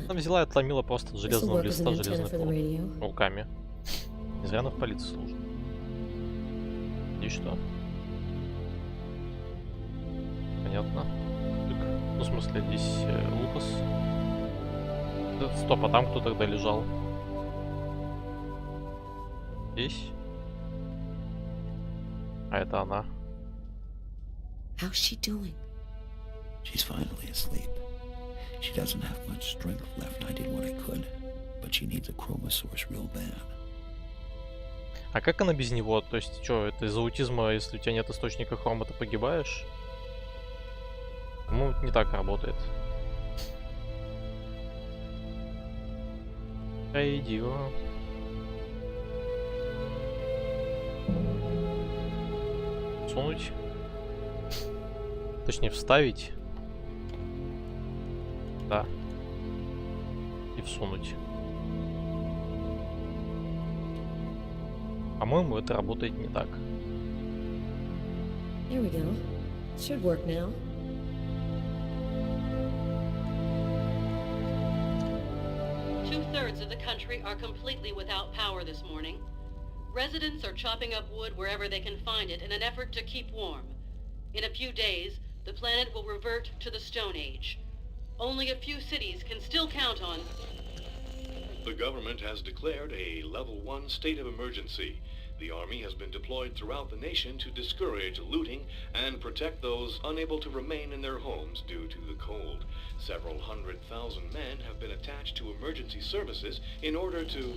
Она взяла и отломила просто от железного листа железный провод. Руками. Не зря она в полиции служит. И что? Понятно. Так, ну, в смысле, здесь Лукас. Стоп, а там кто тогда лежал? Здесь? А это она. How's she doing? She's finally asleep. She doesn't have much strength left, and I did what I could. But she needs a chromosource real bad. А как она без него? То есть, что, это из-за аутизма, если у тебя нет источника хрома, ты погибаешь? Ну, не так работает. Индиго. Сунуть. Точнее, вставить. Да. И всунуть. По-моему, это работает не так. Here we go. It should work now. Two-thirds of the country are completely without power this morning. Residents are chopping up wood wherever they can find it in an effort to keep warm. In a few days, the planet will revert to the Stone Age. Only a few cities can still count on... The government has declared a Level 1 state of emergency. The army has been deployed throughout the nation to discourage looting and protect those unable to remain in their homes due to the cold. Several 100,000 men have been attached to emergency services in order to...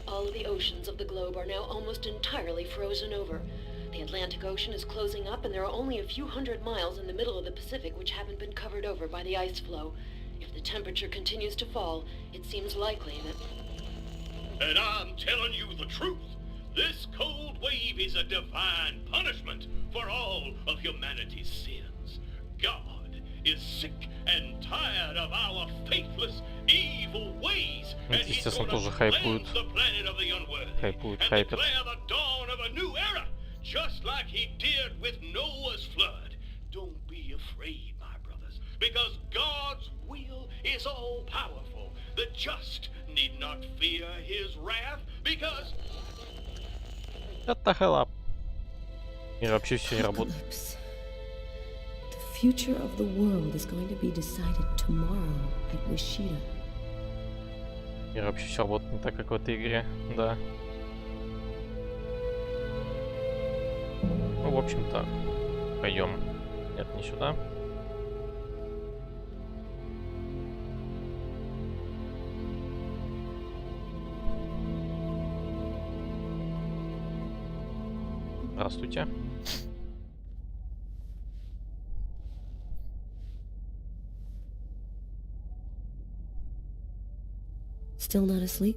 All of the oceans of the globe are now almost entirely frozen over. The Atlantic Ocean is closing up, and there are only a few hundred miles in the middle of the Pacific which haven't been covered over by the ice flow. If the temperature continues to fall, it seems likely that... And I'm telling you the truth. This cold wave is a divine punishment for all of humanity's sins. God is sick and tired of our faithless, evil ways, and he's going to cleanse the planet of the unworthy and declare the dawn of a new era, just like he did with Noah's flood. Don't be afraid, my brothers, because God's will is all-powerful. The just need not fear his wrath, because... Shut the hell up. И вообще все не работает. The future of the world is going to be decided tomorrow at Wishida. И вообще все работает не так, как в этой игре, да. Ну, в общем-то, пойдем. Нет, не сюда. Здравствуйте. Still not asleep?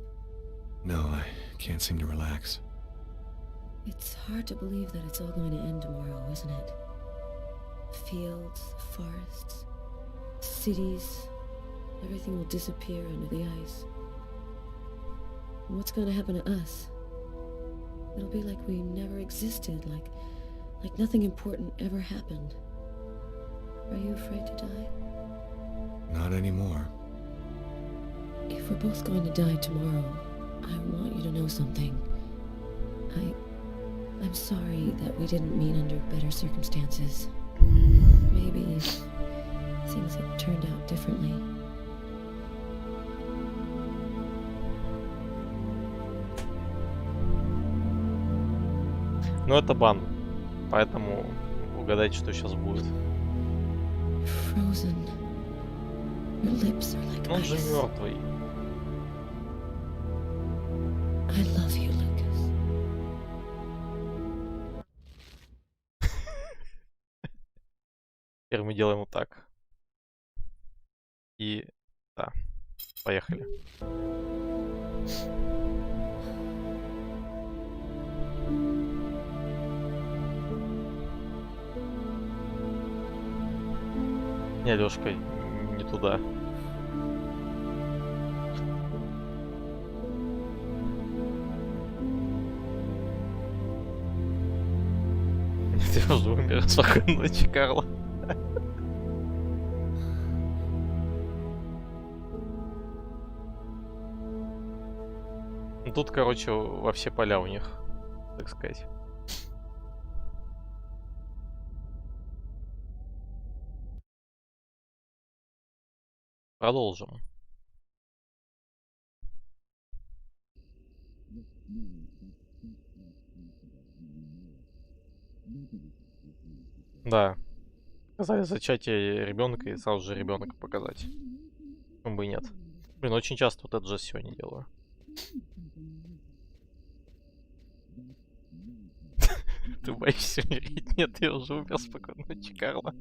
No, I can't seem to relax. It's hard to believe that it's all going to end tomorrow, isn't it? The fields, the forests, cities, everything will disappear under the ice. What's going to happen to us? It'll be like we never existed, like nothing important ever happened. Are you afraid to die? Not anymore. If we're both going to die tomorrow, I want you to know something. I'm sorry that we didn't meet under better circumstances. Maybe things had turned out differently. Ну это бан, поэтому угадайте, что сейчас будет. Frozen. Your lips are like Он же ice. мертвый. I love you, Lucas. Теперь мы делаем вот так. И да, поехали. Не, Лёшка, не туда. Ты уже умер, спокойной ночи, Карла. Тут, короче, во все поля у них, так сказать. Продолжим. Да. Сказали зачатие ребенка и сразу же ребенка показать. Почему бы и нет. Блин, очень часто вот это же сегодня делаю. Ты боишься умереть? Нет, я уже умер, спокойной ночи, Карла.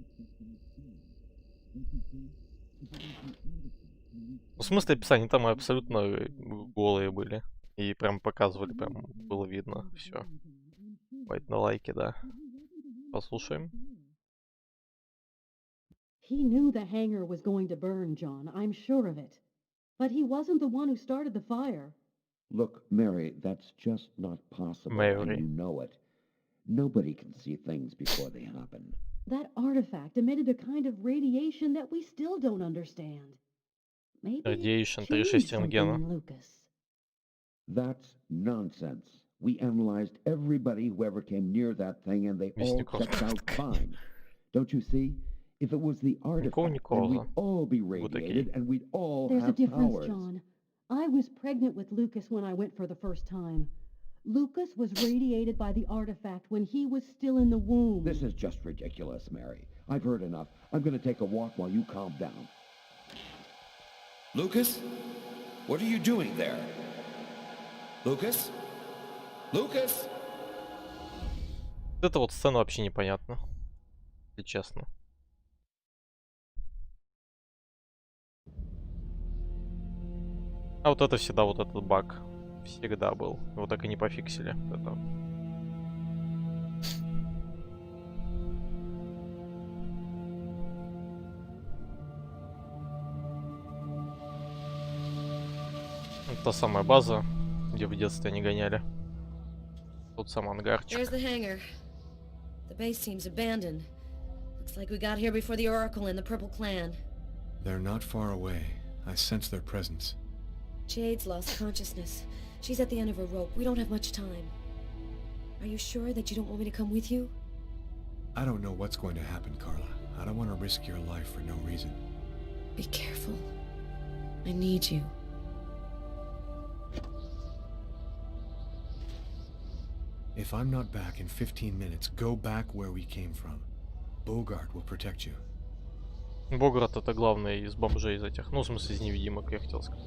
В смысле описания там абсолютно голые были. И прям показывали, прям было видно все. Давайте на лайки, да. Послушаем. He knew the hangar was going to burn, John. I'm sure of it. But he wasn't the one who started the fire. Look, Mary, that's just not possible, Mary. and you know it. Nobody can see things before they happen. That artifact emitted a kind of radiation that we still don't understand. Maybe Radiation, it 36 changed рентгена. something, Lucas. That's nonsense. We analyzed everybody who ever came near that thing, and they all checked out fine. Don't you see? If it was the artifact, then we'd all be radiated, and we'd all There's a have difference, powers. John. I was pregnant with Lucas when I went for the first time. Lucas was radiated by the artifact when he was still in the womb. This is just ridiculous, Mary. I've heard enough. I'm going to take a walk while you calm down. Lucas? What are you doing there? Lucas? Lucas? Эта вот сцена вообще непонятна, если честно. А вот это всегда вот этот баг. Всегда был. Его так и не пофиксили. Это... Это та самая база, где в детстве они гоняли. Тут сам ангарчик. There's the hangar. The base seems abandoned. Looks like we got here before the Oracle and the Purple Clan. They're not far away. I sense their presence. Jade's lost consciousness. She's at the end of her rope. We don't have much time. Are you sure that you don't want me to come with you? I don't know what's going to happen, Carla. I don't want to risk your life for no reason. Be careful. I need you. If I'm not back in 15 minutes, go back where we came from. Bogart will protect you. Богарт это главный из бомжей из этих. Ну, в смысле, из невидимок, я хотел сказать.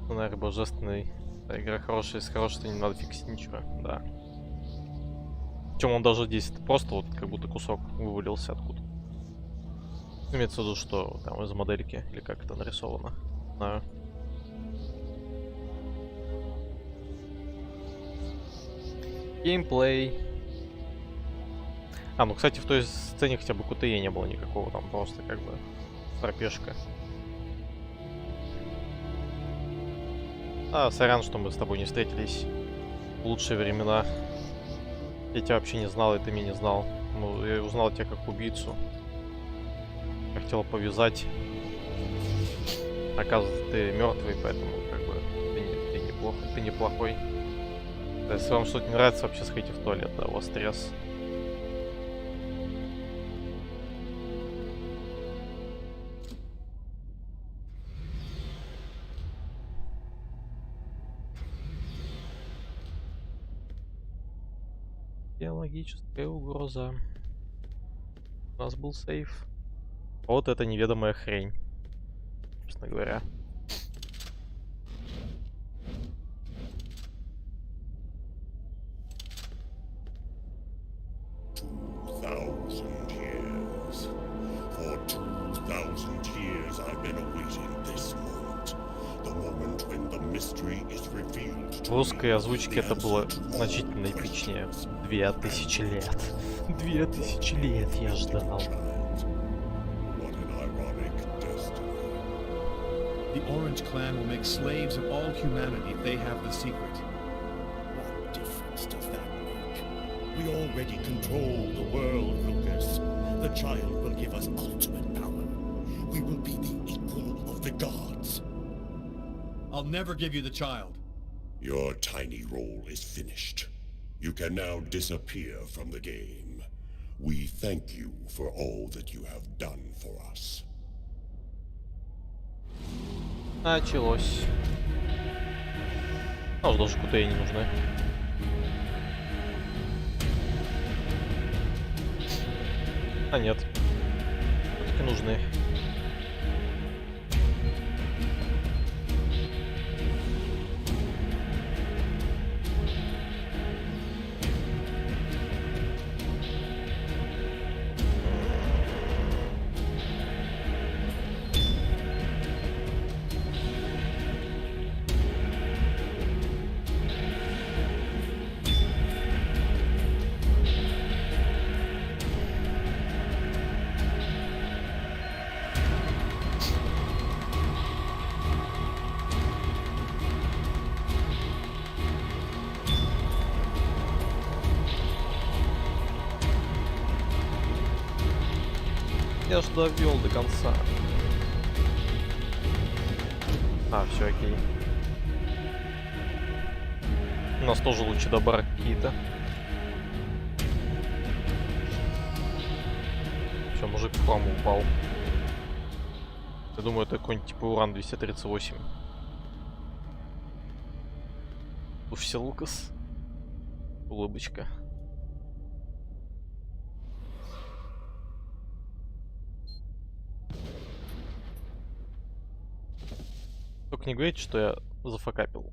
Сценарий божественный. Да, игра хорошая, если хорошая, не надо фиксить ничего. Да. Причем он даже здесь просто вот как будто кусок вывалился откуда. Имеется в виду, что там из модельки, или как это нарисовано. Знаю. Геймплей. А, ну, кстати, в той сцене хотя бы КТЕ не было никакого, там просто как бы пропешка. Сорян, что мы с тобой не встретились в лучшие времена. Я тебя вообще не знал, и ты меня не знал. Ну, я узнал тебя как убийцу. Я хотел повязать. Оказывается, ты мертвый, поэтому как бы ты неплохой. Если вам что-то не нравится, вообще сходите в туалет, да, у вас стресс. Биологическая угроза. У нас был сейф. Вот это неведомая хрень, честно говоря. В русской озвучке это было значительно эпичнее. 2000 лет. 2000 лет я ждал. The Orange Clan will make slaves of all humanity if they have the secret. What difference does that make? We already control the world, Lucas. The child will give us ultimate power. We will be the equal of the gods. I'll never give you the child. Your tiny role is finished. You can now disappear from the game. We thank you for all that you have done for us. Началось. А уж даже куда и не нужны. А нет. Все-таки нужны. Я же довел до конца. Все окей. У нас тоже лучи добра какие-то. Все, мужик в хламу упал. Я думаю, это какой-нибудь типа уран-238. Слушайся, Лукас. Улыбочка. Только не говорите, что я зафакапил.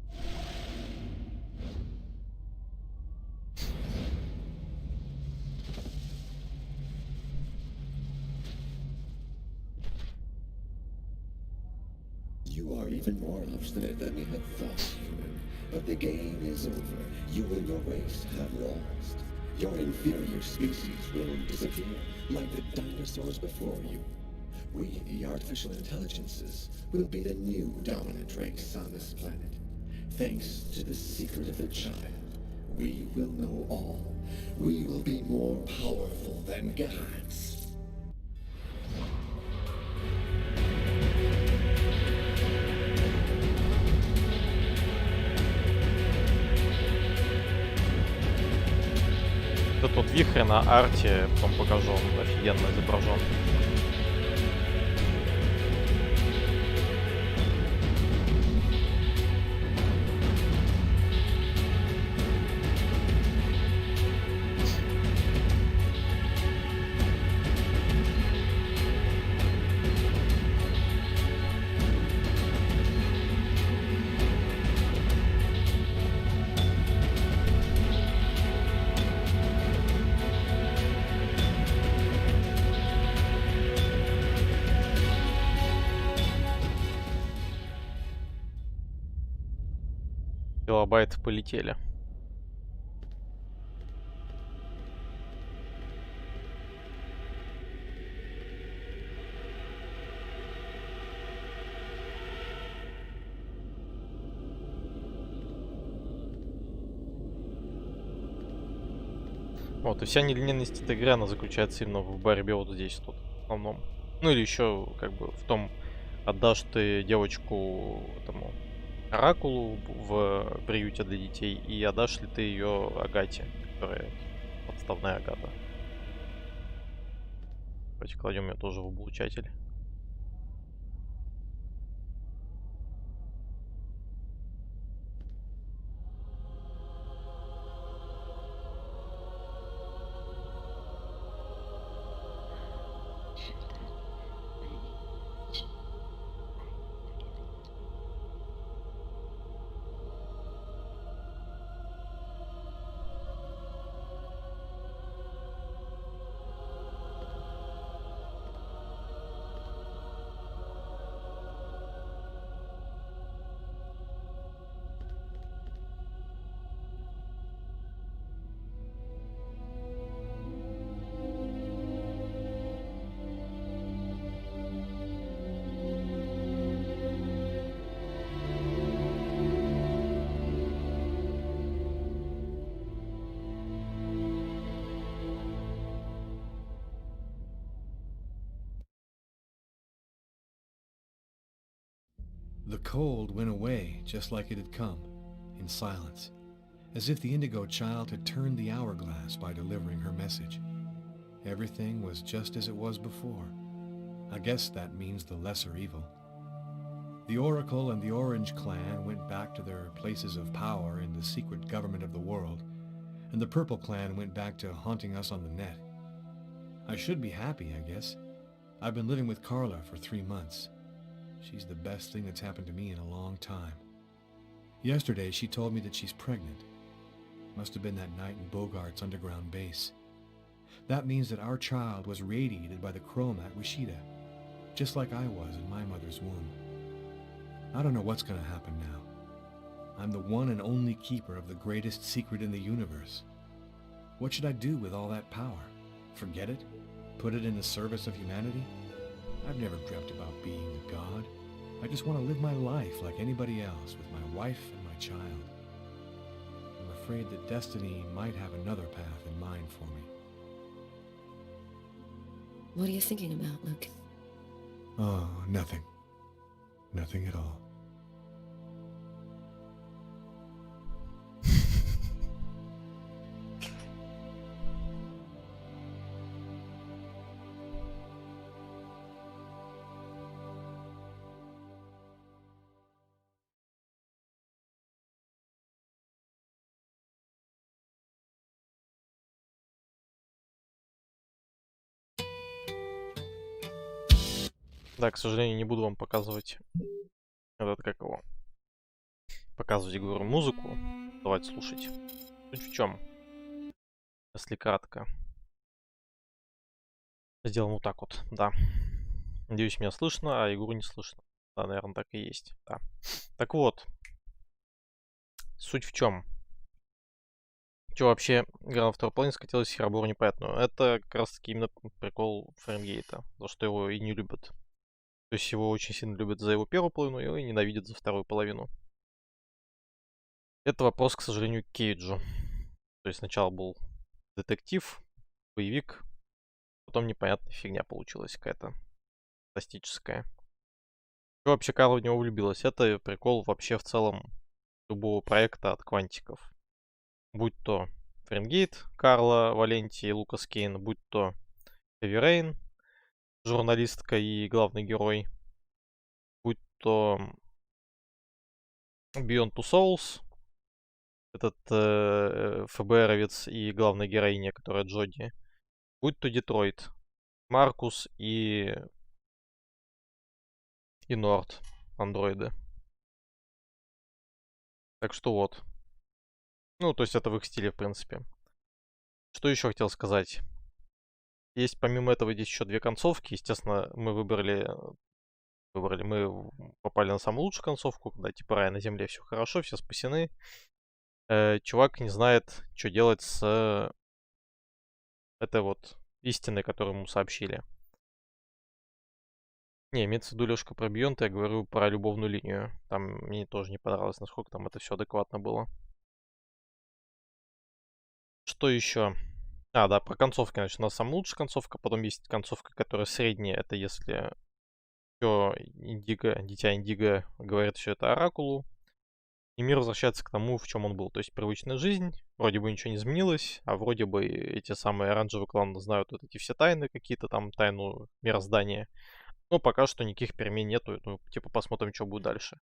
You are even more obstinate than we had thought, human. But the game is over. You and your race have lost. Your inferior species will disappear like the dinosaurs before you. We, the artificial intelligences, will be the new dominant race on this planet. Thanks to the secret of the child, we will know all. We will be more powerful than gods. Это тот вихрь на арте, потом покажу, он офигенно изображен. Килобайты полетели. Вот, и вся нелинейность этой игры, она заключается именно в борьбе вот здесь тут, в основном. Ну или еще, как бы, в том, отдашь ты девочку этому оракулу в приюте для детей, и отдашь ли ты ее Агате, которая подставная Агата. Давайте кладем ее тоже в облучатель. The cold went away just like it had come, in silence, as if the Indigo child had turned the hourglass by delivering her message. Everything was just as it was before. I guess that means the lesser evil. The Oracle and the Orange Clan went back to their places of power in the secret government of the world, and the Purple Clan went back to haunting us on the net. I should be happy, I guess. I've been living with Carla for 3 months. She's the best thing that's happened to me in a long time. Yesterday, she told me that she's pregnant. Must have been that night in Bogart's underground base. That means that our child was radiated by the chrome at Wishida, just like I was in my mother's womb. I don't know what's going to happen now. I'm the one and only keeper of the greatest secret in the universe. What should I do with all that power? Forget it? Put it in the service of humanity? I've never dreamt about being a god. I just want to live my life like anybody else with my wife and my child. I'm afraid that destiny might have another path in mind for me. What are you thinking about, Luke? Oh, nothing. Nothing at all. Да, к сожалению, не буду вам показывать этот, как его, показывать, говорю, музыку, давайте слушать. Суть в чем, если кратко. Сделаем вот так вот, да. Надеюсь, меня слышно, а игру не слышно. Да, наверное, так и есть, да. Так вот, суть в чем. Что вообще игра на второй половине скатилась в херобору непонятную. Это как раз таки именно прикол Фаренгейта, за что его и не любят. То есть его очень сильно любят за его первую половину и ненавидят за вторую половину. Это вопрос, к сожалению, к Кейджу. То есть сначала был детектив, боевик, потом непонятная фигня получилась какая-то фантастическая. Что вообще Карла в него влюбилась? Это прикол вообще в целом любого проекта от квантиков. Будь то Фаренгейт, Карла, Валенти и Лукас Кейн, будь то Эви Рейн, журналистка и главный герой, будь то Beyond Two Souls, этот ФБРовец и главная героиня, которая Джоди, будь то Детройт, Маркус и Норд, андроиды. Так что вот. Ну, то есть это в их стиле, в принципе. Что еще хотел сказать? Есть помимо этого здесь еще 2 концовки. Естественно, мы мы попали на самую лучшую концовку, когда типа рай на земле, все хорошо, все спасены. Чувак не знает, что делать с этой вот истиной, которую ему сообщили. Не, имеется в виду Лёшка про Бьонта, я говорю про любовную линию. Там мне тоже не понравилось, насколько там это все адекватно было. Что еще? А, да, про концовки, значит, у нас самая лучшая концовка, потом есть концовка, которая средняя, это если все Индиго, дитя Индиго говорит все это Оракулу, и мир возвращается к тому, в чем он был. То есть привычная жизнь, вроде бы ничего не изменилось, а вроде бы эти самые оранжевые кланы знают вот эти все тайны, какие-то там тайну мироздания. Но пока что никаких перемен нету, ну, типа посмотрим, что будет дальше.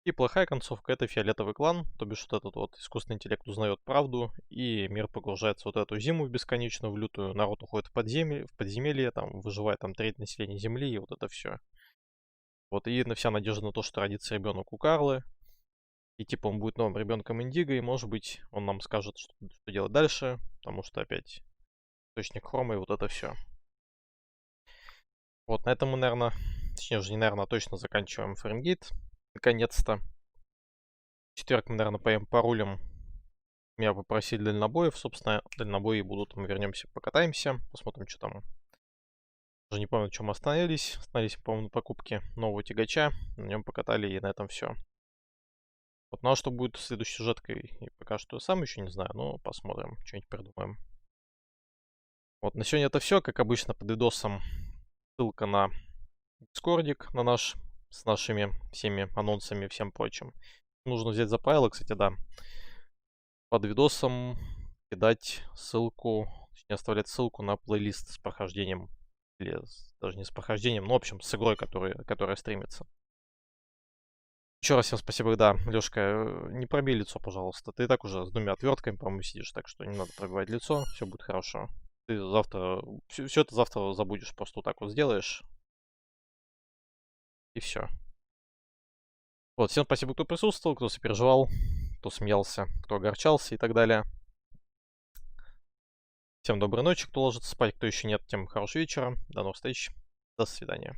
И плохая концовка — это фиолетовый клан, то бишь вот этот вот искусственный интеллект узнает правду, и мир погружается в вот эту зиму бесконечную, в лютую, народ уходит в подземелье, там выживает там треть населения Земли, и вот это все. Вот, и вся надежда на то, что родится ребенок у Карлы, и типа он будет новым ребенком Индиго, и может быть он нам скажет, что делать дальше, потому что опять источник хрома и вот это все. Вот, на этом мы, наверное, точнее уже не наверное, а точно заканчиваем Фаренгейт. Наконец-то. В четверг мы, наверное, порулим. Меня попросили дальнобоев, собственно, дальнобои будут. Мы вернемся, покатаемся, посмотрим, что там. Уже не помню, на чем мы остановились. Остановились, по-моему, на покупке нового тягача. На нем покатали, и на этом все. Вот, ну а что будет следующей сюжеткой, и пока что сам еще не знаю, но посмотрим, что-нибудь придумаем. Вот, на сегодня это все. Как обычно, под видосом ссылка на дискордик, на наш, с нашими всеми анонсами и всем прочим. Нужно взять за правило, кстати, да. Под видосом кидать ссылку, точнее оставлять ссылку на плейлист с прохождением. Или даже не с прохождением, но в общем с игрой, которая стримится. Еще раз всем спасибо, да, Лешка, не пробей лицо, пожалуйста. Ты и так уже с двумя отвертками, по-моему, сидишь, так что не надо пробивать лицо, все будет хорошо. Ты завтра, все это завтра забудешь, просто вот так вот сделаешь. И все. Вот, всем спасибо, кто присутствовал, кто сопереживал, кто смеялся, кто огорчался и так далее. Всем доброй ночи, кто ложится спать, кто еще нет, тем хорошего вечера. До новых встреч. До свидания.